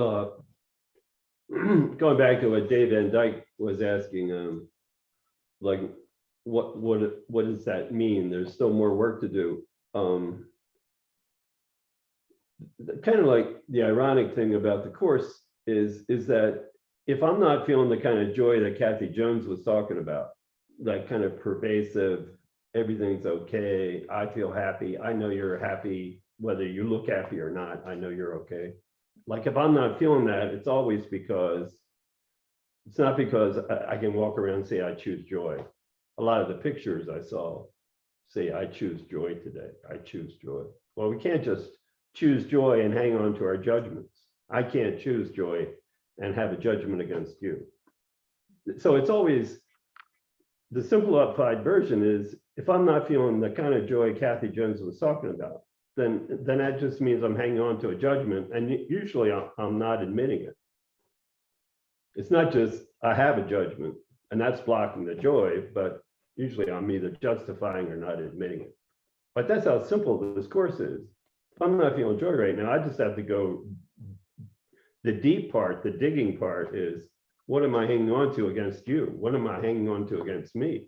going back to what Dave Van Dyke was asking, like, what does that mean? There's still more work to do. Kind of like the ironic thing about the Course is that if I'm not feeling the kind of joy that Kathy Jones was talking about, that kind of pervasive, everything's okay, I feel happy, I know you're happy, whether you look happy or not, I know you're okay. Like if I'm not feeling that, it's always because, it's not because I can walk around and say I choose joy. A lot of the pictures I saw say I choose joy today, I choose joy. Well, we can't just choose joy and hang on to our judgments. I can't choose joy and have a judgment against you. So it's always, the simplified version is, if I'm not feeling the kind of joy Kathy Jones was talking about, then that just means I'm hanging on to a judgment, and usually I'm not admitting it. It's not just I have a judgment and that's blocking the joy, but usually I'm either justifying or not admitting it. But that's how simple this Course is. If I'm not feeling joy right now, I just have to go, the deep part, the digging part is, what am I hanging on to against you? What am I hanging on to against me?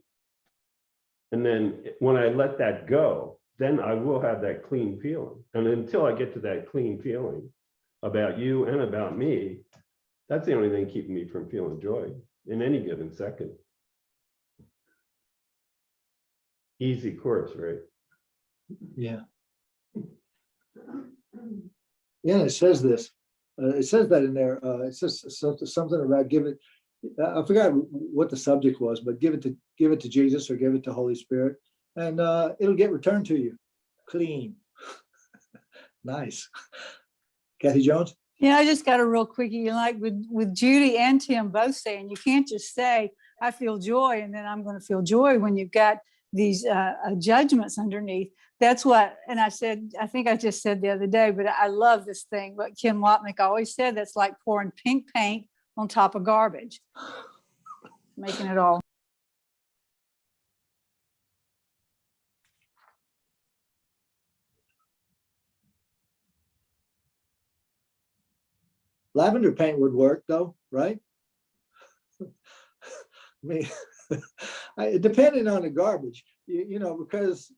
And then when I let that go, then I will have that clean feeling. And until I get to that clean feeling about you and about me, that's the only thing keeping me from feeling joy in any given second. Easy Course, right? Yeah. Yeah, it says this. It says that in there. It says something about give it. I forgot what the subject was, but give it to Jesus or give it to Holy Spirit, and it'll get returned to you clean. Nice. Kathy Jones? Yeah, I just got a real quickie, like with Judy and Tim both saying, you can't just say, I feel joy, and then I'm going to feel joy when you've got these judgments underneath. That's what, and I said, I think I just said the other day, but I love this thing, what Ken Wapnick always said, that's like pouring pink paint on top of garbage, making it all. Lavender paint would work though, right? I mean, depending on the garbage, because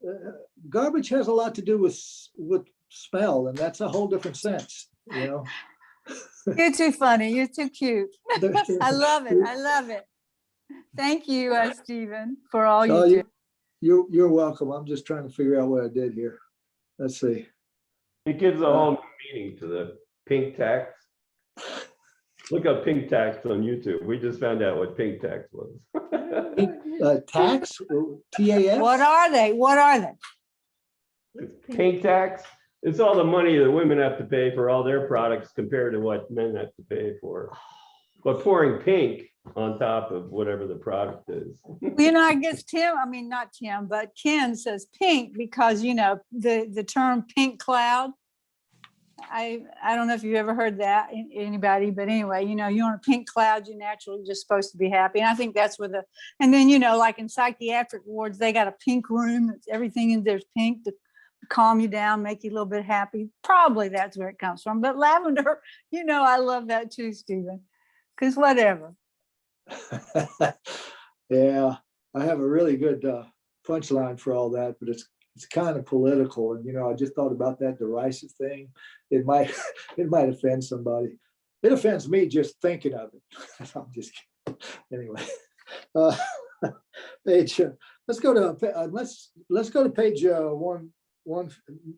garbage has a lot to do with smell, and that's a whole different sense, You're too funny. You're too cute. I love it. I love it. Thank you, Stephen, for all So you do. you're welcome. I'm just trying to figure out what I did here. Let's see. It gives a whole new meaning to the pink tax. Look up pink tax on YouTube. We just found out what pink tax was. Tax, TAX? What are they? What are they? Pink tax, it's all the money that women have to pay for all their products compared to what men have to pay for. But pouring pink on top of whatever the product is. You know, I guess not Tim, but Ken says pink because, you know, the term pink cloud. I don't know if you've ever heard that, anybody, but anyway, you know, you're on a pink cloud, you're naturally just supposed to be happy. And I think that's where and then, you know, like in psychiatric wards, they got a pink room. Everything in there's pink to calm you down, make you a little bit happy. Probably that's where it comes from. But lavender, you know, I love that too, Stephen, because whatever. Yeah, I have a really good punchline for all that, but it's kind of political. And, you know, I just thought about that derisive thing. It might offend somebody. It offends me just thinking of it. I'm just kidding. Anyway, page. Let's go to page one.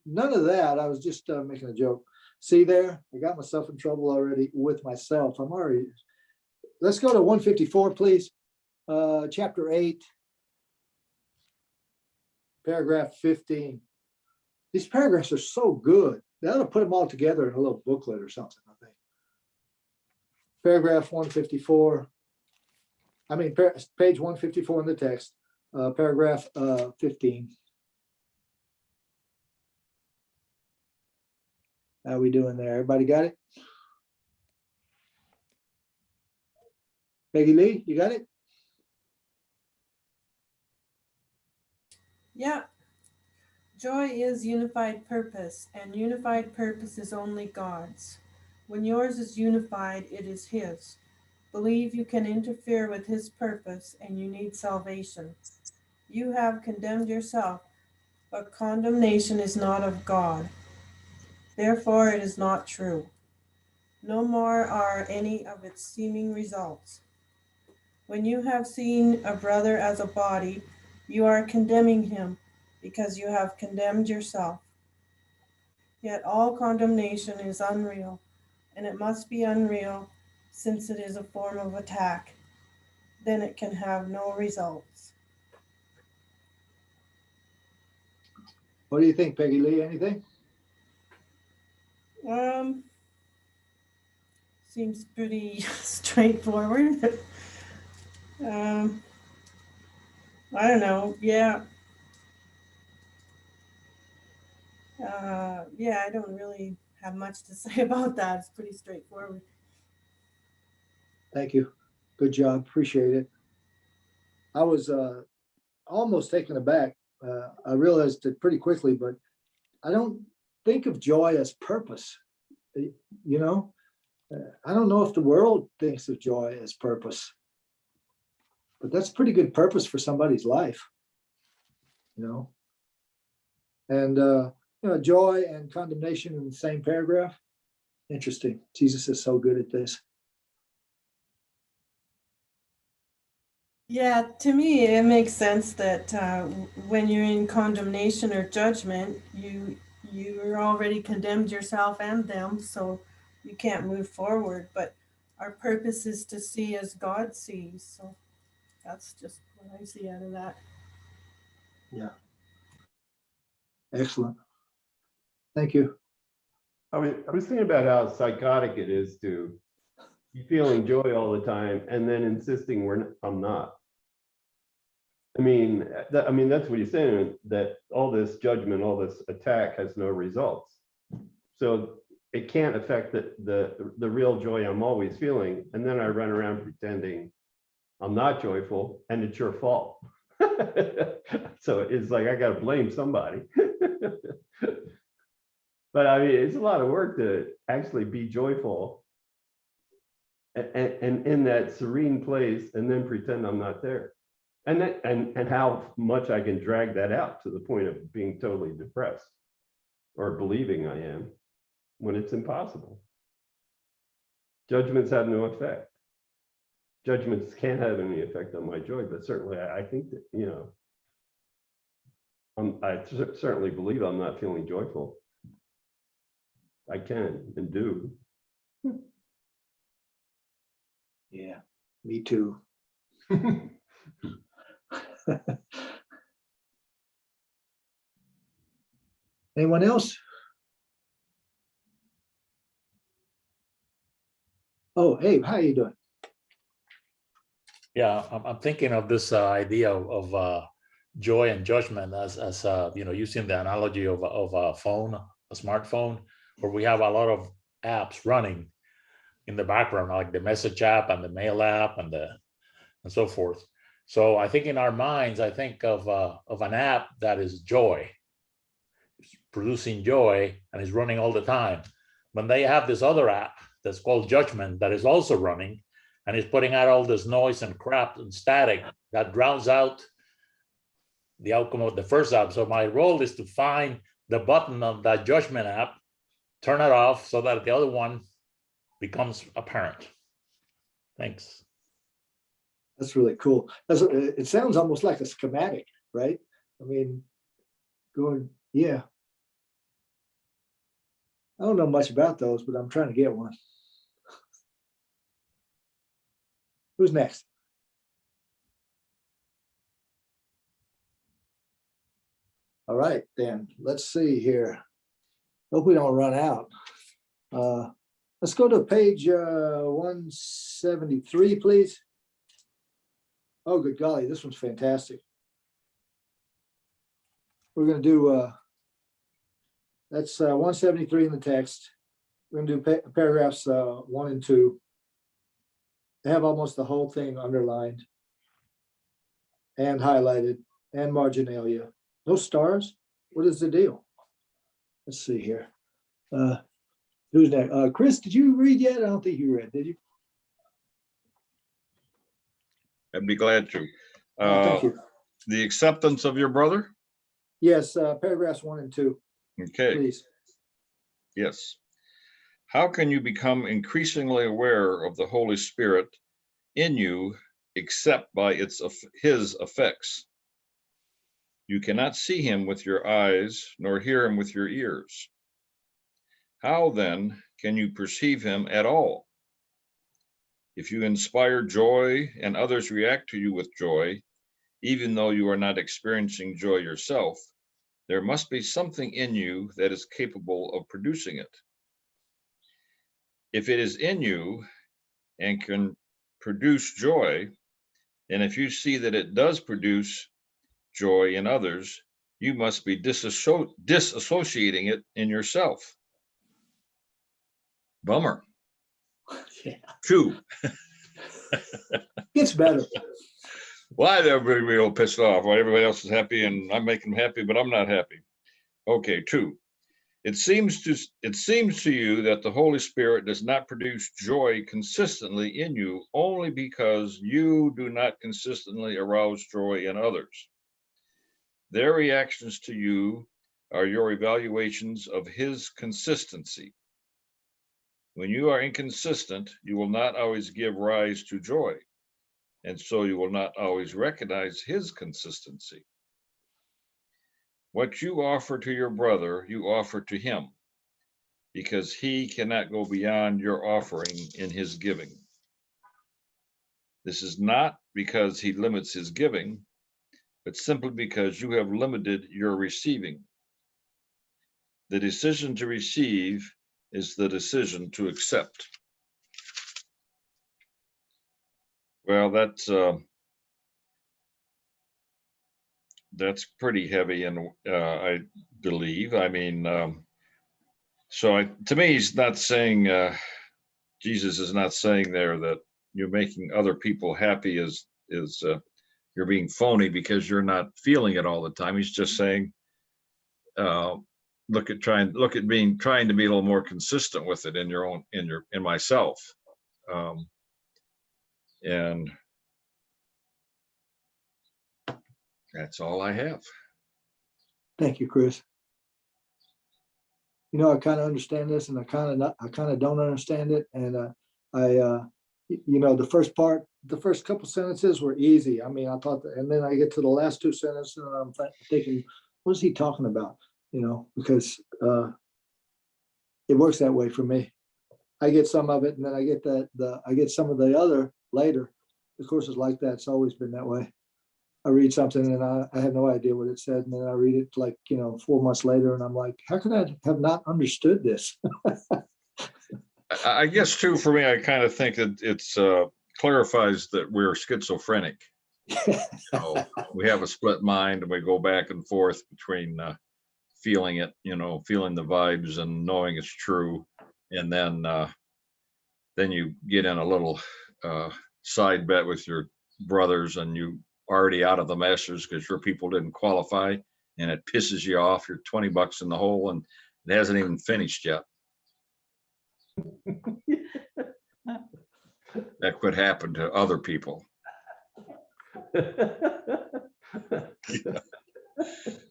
None of that. I was just making a joke. See there, I got myself in trouble already with myself. Let's go to 154, please. Chapter 8. Paragraph 15. These paragraphs are so good. They ought to put them all together in a little booklet or something, I think. Paragraph 154. Page 154 in the text. Paragraph 15. How we doing there? Everybody got it? Peggy Lee, you got it? Yeah. Joy is unified purpose, and unified purpose is only God's. When yours is unified, it is His. Believe you can interfere with His purpose, and you need salvation. You have condemned yourself, but condemnation is not of God. Therefore, it is not true. No more are any of its seeming results. When you have seen a brother as a body, you are condemning him because you have condemned yourself. Yet all condemnation is unreal, and it must be unreal since it is a form of attack. Then it can have no results. What do you think, Peggy Lee? Anything? Seems pretty straightforward. I don't know. Yeah. I don't really have much to say about that. It's pretty straightforward. Thank you. Good job. Appreciate it. I was almost taken aback. I realized it pretty quickly, but I don't think of joy as purpose. You know, I don't know if the world thinks of joy as purpose, but that's pretty good purpose for somebody's life, you know. And, you know, joy and condemnation in the same paragraph. Interesting. Jesus is so good at this. Yeah, to me, it makes sense that when you're in condemnation or judgment, you're already condemned yourself and them, so you can't move forward. But our purpose is to see as God sees. So that's just what I see out of that. Yeah. Excellent. Thank you. I was thinking about how psychotic it is to be feeling joy all the time and then insisting I'm not. I mean, that's what he's saying, that all this judgment, all this attack has no results. So it can't affect the real joy I'm always feeling. And then I run around pretending I'm not joyful and it's your fault. So it's like, I got to blame somebody. But I mean, it's a lot of work to actually be joyful and in that serene place and then pretend I'm not there. And how much I can drag that out to the point of being totally depressed or believing I am when it's impossible. Judgments have no effect. judgments can't have any effect on my joy, but certainly I think that, you know, I certainly believe I'm not feeling joyful. I can and do. Yeah, me too. Anyone else? Oh, hey, how you doing? Yeah, I'm thinking of this idea of joy and judgment as you know, using the analogy of a phone, a smartphone, where we have a lot of apps running in the background, like the message app and the mail app and so forth. So I think in our minds, I think of an app that is joy, it's producing joy, and is running all the time. When they have this other app that's called judgment that is also running and is putting out all this noise and crap and static that drowns out the outcome of the first app. So my role is to find the button of that judgment app, turn it off so that the other one becomes apparent. Thanks. That's really cool. It sounds almost like a schematic, right? I mean, yeah. I don't know much about those, but I'm trying to get one. Who's next? All right, then, let's see here. Hope we don't run out. Let's go to page 173, please. Oh, good golly, this one's fantastic. We're going to do, that's 173 in the text. We're going to do paragraphs 1 and 2. They have almost the whole thing underlined and highlighted and marginalia. No stars? What is the deal? Let's see here. Who's next? Chris, did you read yet? I don't think you read, did you? I'd be glad to. Thank you. The acceptance of your brother? Yes, paragraphs 1 and 2. Okay. Please. Yes. How can you become increasingly aware of the Holy Spirit in you except by his effects? You cannot see him with your eyes, nor hear him with your ears. How then can you perceive him at all? If you inspire joy and others react to you with joy, even though you are not experiencing joy yourself, there must be something in you that is capable of producing it. If it is in you and can produce joy, and if you see that it does produce joy in others, you must be disassociating it in yourself. Bummer. Yeah. 2. Gets better. Why they're real pissed off? Why everybody else is happy and I'm making them happy, but I'm not happy. Okay, 2. It seems to you that the Holy Spirit does not produce joy consistently in you only because you do not consistently arouse joy in others. Their reactions to you are your evaluations of his consistency. When you are inconsistent, you will not always give rise to joy, and so you will not always recognize his consistency. What you offer to your brother, you offer to him, because he cannot go beyond your offering in his giving. This is not because he limits his giving, but simply because you have limited your receiving. The decision to receive is the decision to accept. Well, that's pretty heavy, and I believe. I mean, to me, he's not saying, Jesus is not saying there that you're making other people happy is you're being phony because you're not feeling it all the time. He's just saying, trying to be a little more consistent with it in myself. And that's all I have. Thank you, Chris. You know, I kind of understand this, and I kind of don't understand it. And the first part, the first couple sentences were easy. I mean, I thought, and then I get to the last two sentences and I'm thinking, what is he talking about? You know, because it works that way for me. I get some of it and then I get I get some of the other later. The course is like that. It's always been that way. I read something and I have no idea what it said. And then I read it like, 4 months later and I'm like, how can I have not understood this? I guess too, for me, I kind of think that it's clarifies that we're schizophrenic. So we have a split mind and we go back and forth between feeling it, feeling the vibes and knowing it's true. And then you get in a little side bet with your brothers and you already out of the Masters because your people didn't qualify and it pisses you off. You're 20 bucks in the hole and it hasn't even finished yet. That could happen to other people.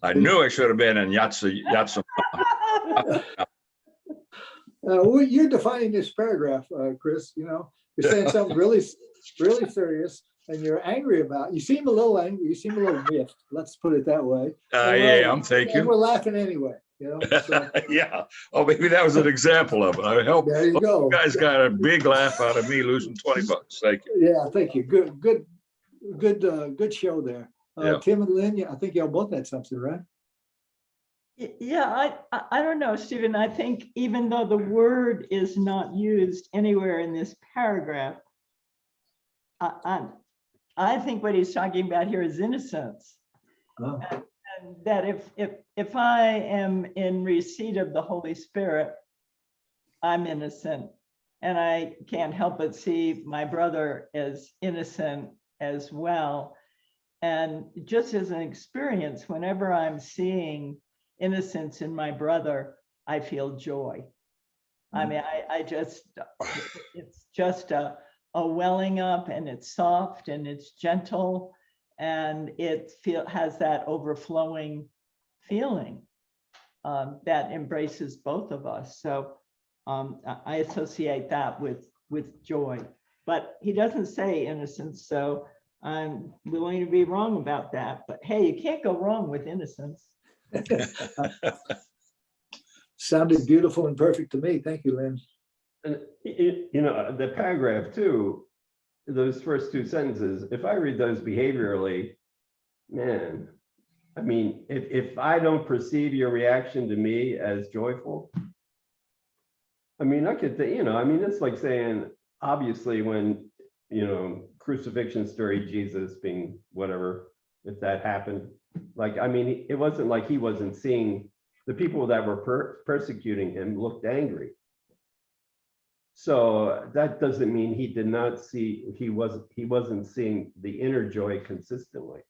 I knew I should have been in Yahtzee. You're defining this paragraph, Chris. You're saying something really, really serious, and you're angry about. You seem a little angry. You seem a little miffed. Let's put it that way. Yeah, I'm And thinking. we're laughing anyway. So, Yeah. Oh, maybe that was an example of it. I hope there you go. you guys got a big laugh out of me losing 20 bucks. Thank you. Yeah, thank you. Good show there. Yeah. Tim and Lynn, I think y'all both had something, right? Yeah, I don't know, Stephen. I think even though the word is not used anywhere in this paragraph, I think what he's talking about here is innocence. Oh. And that if I am in receipt of the Holy Spirit, I'm innocent. And I can't help but see my brother as innocent as well. And just as an experience, whenever I'm seeing innocence in my brother, I feel joy. I mean, it's just a welling up, and it's soft and it's gentle, and it has that overflowing feeling that embraces both of us. So I associate that with joy, but he doesn't say innocence. So I'm willing to be wrong about that, but hey, you can't go wrong with innocence. Sounded beautiful and perfect to me. Thank you, Lynn. And the paragraph too, those first two sentences, if I read those behaviorally, man, I mean, if I don't perceive your reaction to me as joyful, I mean, I could think, it's like saying, obviously, when, crucifixion story, Jesus being whatever, if that happened, like, I mean, it wasn't like he wasn't seeing the people that were persecuting him looked angry. So that doesn't mean he did not see, he wasn't seeing the inner joy consistently.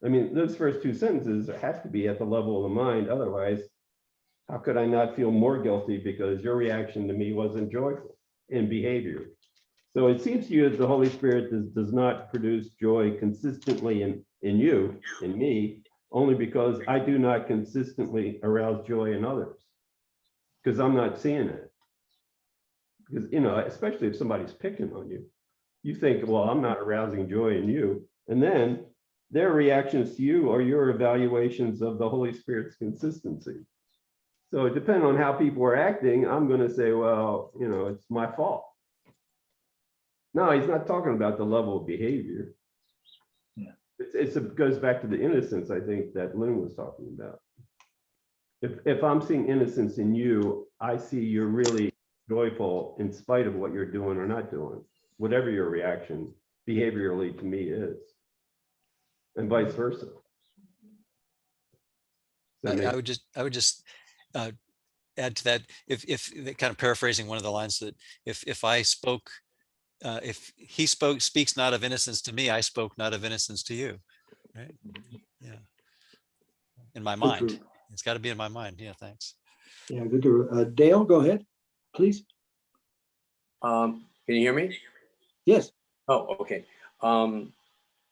I mean, those first two sentences have to be at the level of the mind. Otherwise, how could I not feel more guilty because your reaction to me wasn't joyful in behavior? So it seems to you that the Holy Spirit does not produce joy consistently in you, in me, only because I do not consistently arouse joy in others, because I'm not seeing it. Because, especially if somebody's picking on you, you think, well, I'm not arousing joy in you. And then their reactions to you are your evaluations of the Holy Spirit's consistency. So depending on how people are acting, I'm going to say, well, it's my fault. No, he's not talking about the level of behavior. Yeah. It goes back to the innocence, I think, that Lynn was talking about. If I'm seeing innocence in you, I see you're really joyful in spite of what you're doing or not doing, whatever your reaction behaviorally to me is, and vice versa. I would just add to that, if kind of paraphrasing one of the lines, that if I spoke, if he speaks not of innocence to me, I spoke not of innocence to you, right? Yeah, in my mind. It's got to be in my mind. Yeah, thanks. Yeah, good to Dale, go ahead, please. Can you hear me? Yes. Oh, okay.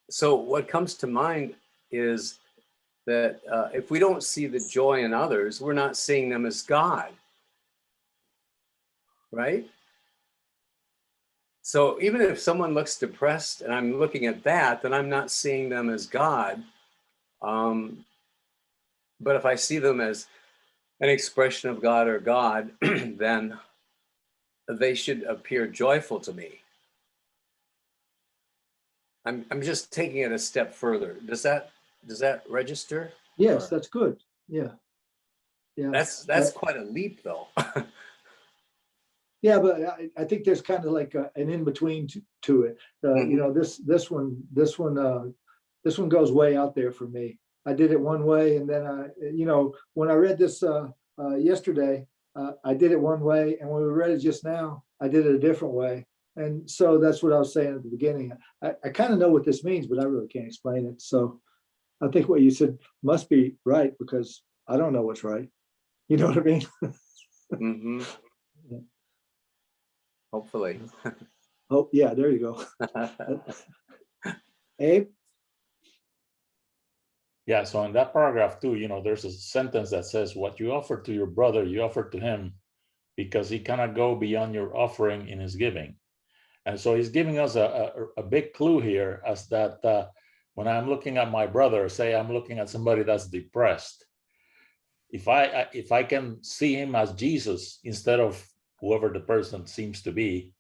So what comes to mind is that if we don't see the joy in others, we're not seeing them as God, right? So even if someone looks depressed and I'm looking at that, then I'm not seeing them as God. But if I see them as an expression of God or God, then they should appear joyful to me. I'm just taking it a step further. Does that register? Yes, Or- that's good. Yeah. Yeah. That's quite a leap, though. Yeah, but I think there's kind of like an in-between to it. You know, this one goes way out there for me. I did it one way, and then you know, when I read this yesterday, I did it one way, and when we read it just now, I did it a different way. And so that's what I was saying at the beginning. I kind of know what this means, but I really can't explain it. So I think what you said must be right, because I don't know what's right. You know what I mean? Mm-hmm. Yeah. Hopefully. Oh, yeah, there you go. Abe? Yeah, so in that paragraph too, you know, there's a sentence that says, what you offer to your brother, you offer to him, because he cannot go beyond your offering in his giving. And so he's giving us a big clue here, as that when I'm looking at my brother, say I'm looking at somebody that's depressed, if I can see him as Jesus instead of whoever the person seems to be,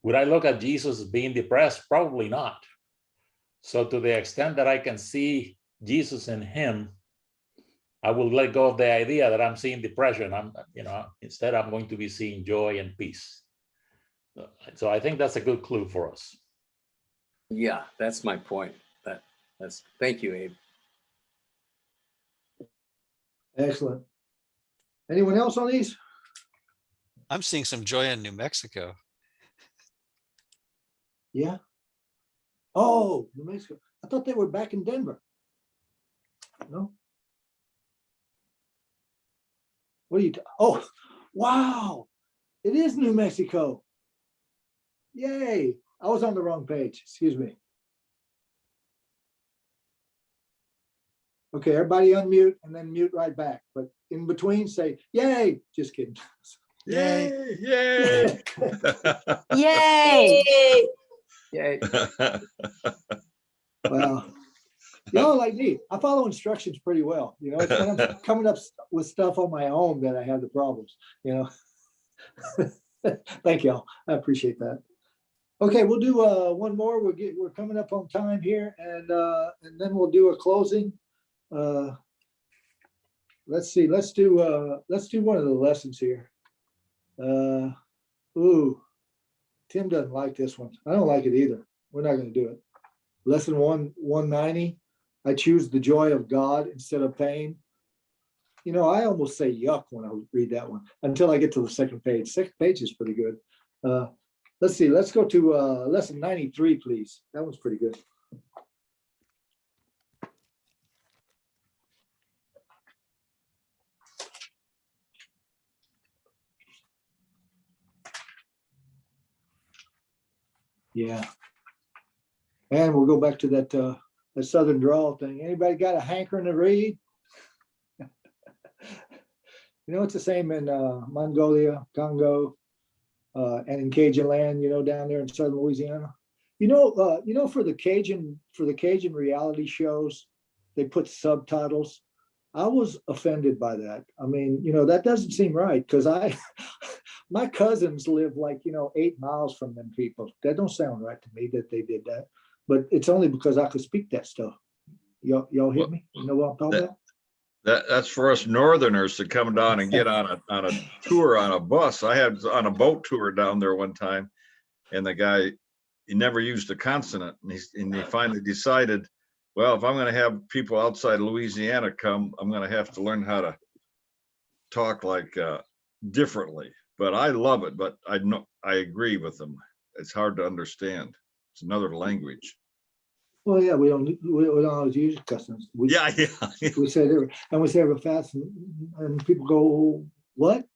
would I look at Jesus as being depressed? Probably not. So to the extent that I can see Jesus in him, I will let go of the idea that I'm seeing depression. Instead I'm going to be seeing joy and peace. So I think that's a good clue for us. Yeah, that's my point. Thank you, Abe. Excellent. Anyone else on these? I'm seeing some joy in New Mexico. Yeah. Oh, New Mexico. I thought they were back in Denver. No. What are you? Oh, wow. It is New Mexico. Yay. I was on the wrong page. Excuse me. Okay, everybody unmute and then mute right back. But in between, say, yay. Just kidding. Yay! Yay! Yay. Yay. Wow. Y'all like me. I follow instructions pretty well. You know, it's when I'm coming up with stuff on my own that I have the problems, you know. Thank y'all. I appreciate that. Okay, we'll do one more. We're coming up on time here, and then we'll do a closing. Let's see. Let's do one of the lessons here. Ooh, Tim doesn't like this one. I don't like it either. We're not going to do it. Lesson 190. I choose the joy of God instead of pain. You know, I almost say yuck when I read that one until I get to the second page. Second page is pretty good. Let's see. Let's go to lesson 93, please. That one's pretty good. Yeah. And we'll go back to that the Southern drawl thing. Anybody got a hankering to read? You know, it's the same in Mongolia, Congo, and in Cajun land, you know, down there in Southern Louisiana. You know, for the Cajun reality shows, they put subtitles. I was offended by that. I mean, you know, that doesn't seem right, because my cousins live like, you know, 8 miles from them people. That don't sound right to me that they did that. But it's only because I could speak that stuff. Y'all hear me? You know what I'm talking about? That's for us Northerners to come down and get on a tour on a bus. I had on a boat tour down there one time, and the guy, he never used a consonant, and he finally decided, well, if I'm going to have people outside Louisiana come, I'm going to have to learn how to talk like differently. But I love it. But I agree with them. It's hard to understand. It's another language. Well, yeah, we don't always use customs. Yeah. We say there, and we say it fast, and people go, "What?"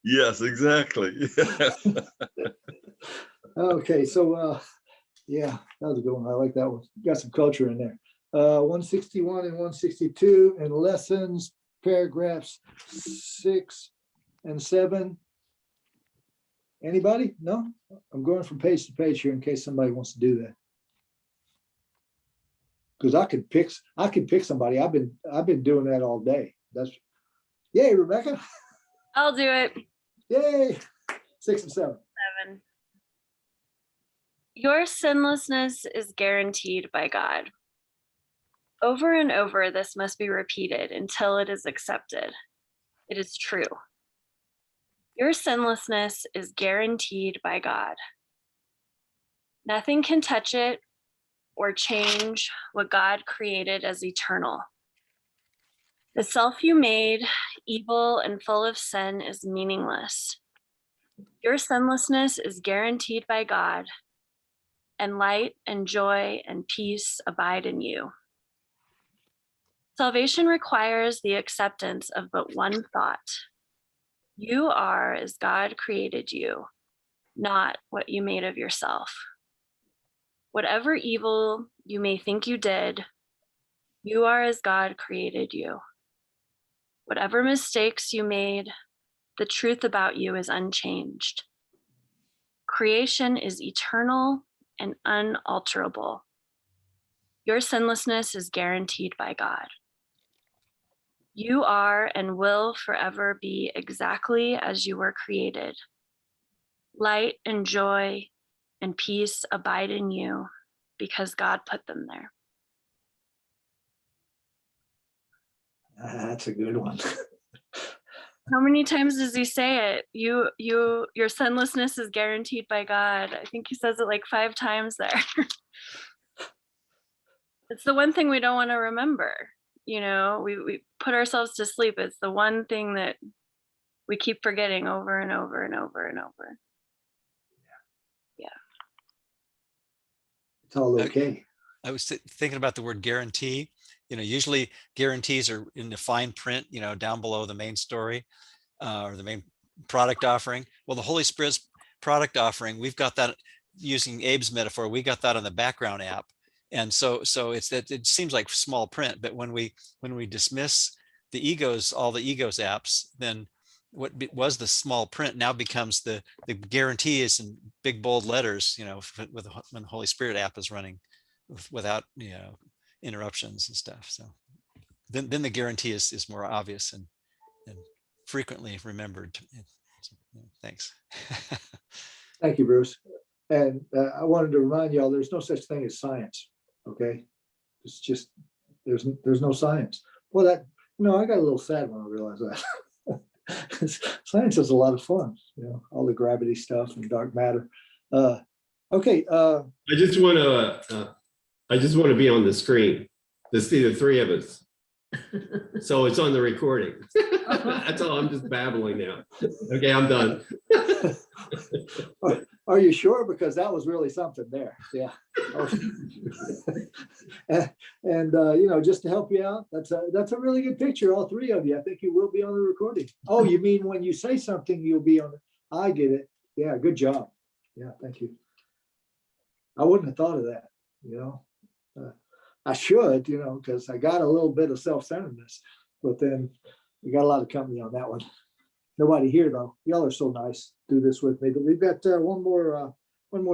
Yes, exactly. Okay, so yeah, that was a good one. I like that one. Got some culture in there. 161 and 162 and lessons, paragraphs 6 and 7. Anybody? No? I'm going from page to page here in case somebody wants to do that. Because I could pick somebody. I've been doing that all day. That's yay, Rebecca. I'll do it. Yay. 6 and 7. 7. Your sinlessness is guaranteed by God. Over and over, this must be repeated until it is accepted. It is true. Your sinlessness is guaranteed by God. Nothing can touch it or change what God created as eternal. The self you made, evil and full of sin, is meaningless. Your sinlessness is guaranteed by God, and light and joy and peace abide in you. Salvation requires the acceptance of but one thought. You are as God created you, not what you made of yourself. Whatever evil you may think you did, you are as God created you. Whatever mistakes you made, the truth about you is unchanged. Creation is eternal and unalterable. Your sinlessness is guaranteed by God. You are and will forever be exactly as you were created. Light and joy and peace abide in you because God put them there. That's a good one. How many times does he say it? Your sinlessness is guaranteed by God. I think he says it like 5 times there. It's the one thing we don't want to remember. You know, we put ourselves to sleep. It's the one thing that we keep forgetting over and over and over and over. Yeah. It's all okay. I was thinking about the word guarantee. You know, usually guarantees are in the fine print, you know, down below the main story or the main product offering. Well, the Holy Spirit's product offering, we've got that, using Abe's metaphor, we got that on the background app. And so it's that it seems like small print, but when we dismiss the egos, all the egos apps, then what was the small print now becomes the guarantee is in big bold letters, you know, when the Holy Spirit app is running without, you know, interruptions and stuff. So then the guarantee is more obvious and frequently remembered. So, thanks. Thank you, Bruce. And I wanted to remind y'all, there's no such thing as science. Okay, it's just there's no science. Well, that, you know, I got a little sad when I realized that. Science is a lot of fun, you know, all the gravity stuff and dark matter. Okay. I just want to be on the screen to see the 3 of us. So it's on the recording. That's all. I'm just babbling now. Okay, I'm done. Are you sure? Because that was really something there. Yeah. And you know, just to help you out, that's a really good picture. All 3 of you. I think you will be on the recording. Oh, you mean when you say something, you'll be on it. I get it. Yeah, good job. Yeah, thank you. I wouldn't have thought of that, you know. I should, you know, because I got a little bit of self-centeredness, but then we got a lot of company on that one. Nobody here though. Y'all are so nice. Do this with me. But we've got one more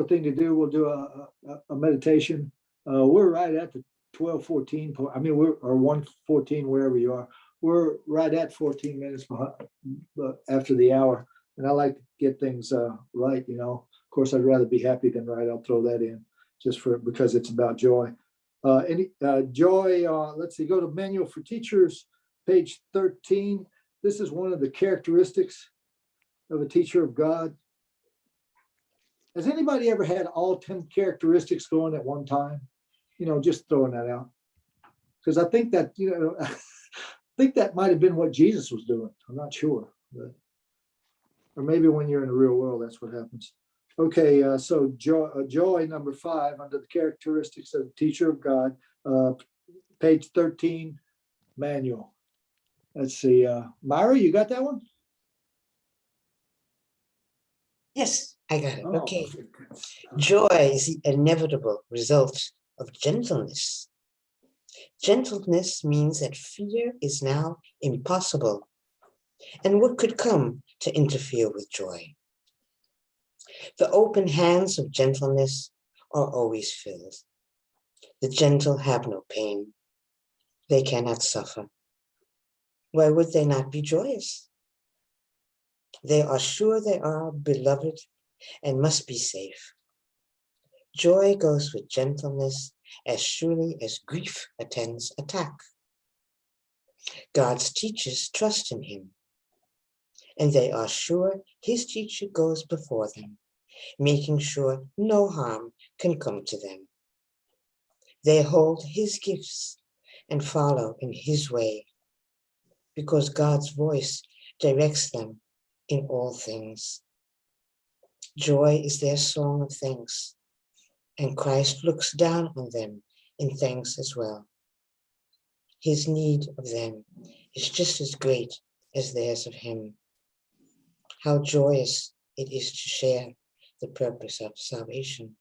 thing to do. We'll do a meditation. We're right at the 12:14 point. I mean, or 1:14 wherever you are. We're right at 14 minutes behind, after the hour, and I like to get things right. You know, of course, I'd rather be happy than right. I'll throw that in just because it's about joy. Joy. Let's see. Go to Manual for Teachers, page 13. This is one of the characteristics of a teacher of God. Has anybody ever had all 10 characteristics going at one time? You know, just throwing that out. Because I think that, you know, I think that might have been what Jesus was doing. I'm not sure. But, or maybe when you're in the real world, that's what happens. Okay, so joy number 5 under the characteristics of the teacher of God, page 13, manual. Let's see, Myra, you got that one? Yes, I got it. Oh, Okay. Joy is the inevitable result of gentleness. Gentleness means that fear is now impossible. And what could come to interfere with joy? The open hands of gentleness are always filled. The gentle have no pain. They cannot suffer. Why would they not be joyous? They are sure they are beloved and must be safe. Joy goes with gentleness as surely as grief attends attack. God's teachers trust in him, and they are sure his teacher goes before them, making sure no harm can come to them. They hold his gifts and follow in his way, because God's voice directs them in all things. Joy is their song of thanks, and Christ looks down on them in thanks as well. His need of them is just as great as theirs of him. How joyous it is to share the purpose of salvation.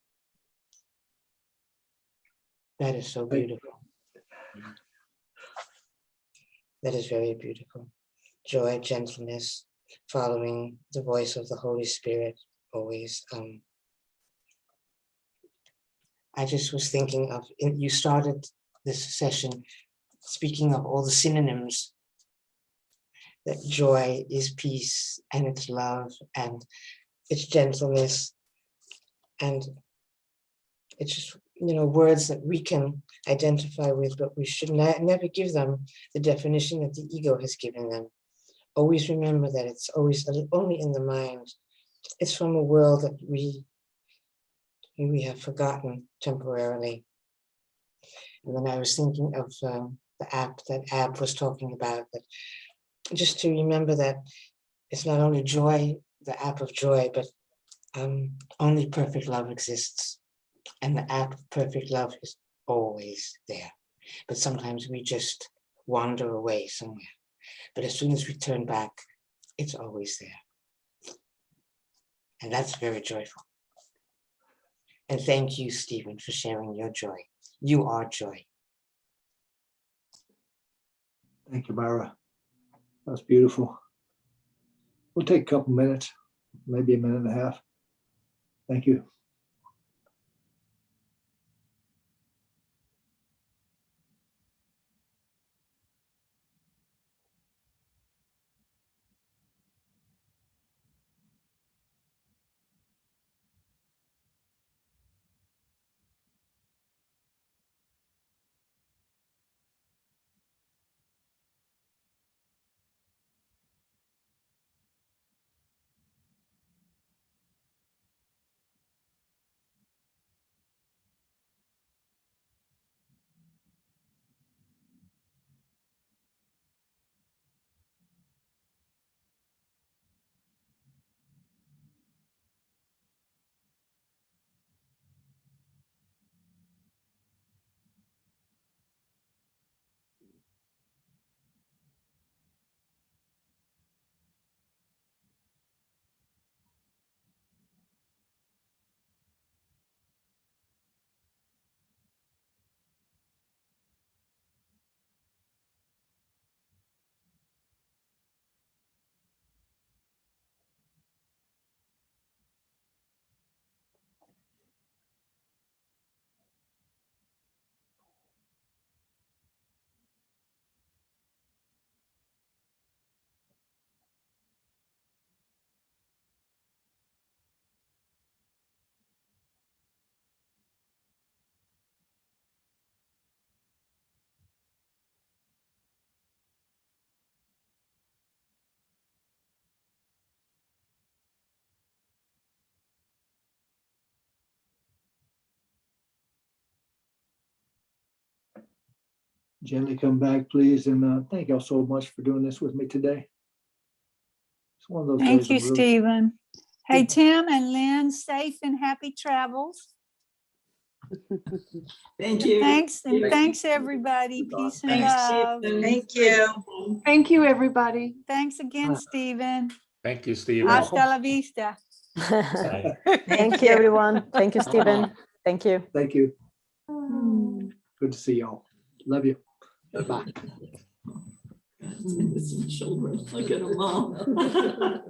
That is so beautiful. That is very beautiful. Joy, gentleness, following the voice of the Holy Spirit always. I just was thinking of, you started this session speaking of all the synonyms, that joy is peace and it's love and it's gentleness, and it's just, words that we can identify with, but we should never give them the definition that the ego has given them. Always remember that it's always only in the mind. It's from a world that we have forgotten temporarily. And then I was thinking of the app that Ab was talking about, that just to remember that it's not only joy, the app of joy, but only perfect love exists. And the app of perfect love is always there. But sometimes we just wander away somewhere. But as soon as we turn back, it's always there. And that's very joyful. And thank you, Stephen, for sharing your joy. You are joy. Thank you, Myra. That's beautiful. We'll take a couple minutes, maybe a minute and a half. Thank you. Gently come back, please. And thank y'all so much for doing this with me today. It's one of those Thank days you, I'm really- Stephen. Hey, Tim and Lynn, safe and happy travels. Thank you. Thanks, and thanks, everybody. Peace and Thanks, love. Stephen. Thank you. Thank you, everybody. Thanks again, Stephen. Thank you, Stephen. Hasta la vista. Thank you, everyone. Thank you, Stephen. Thank you. Thank you. Good to see y'all. Love you. Bye. Children, look at them all.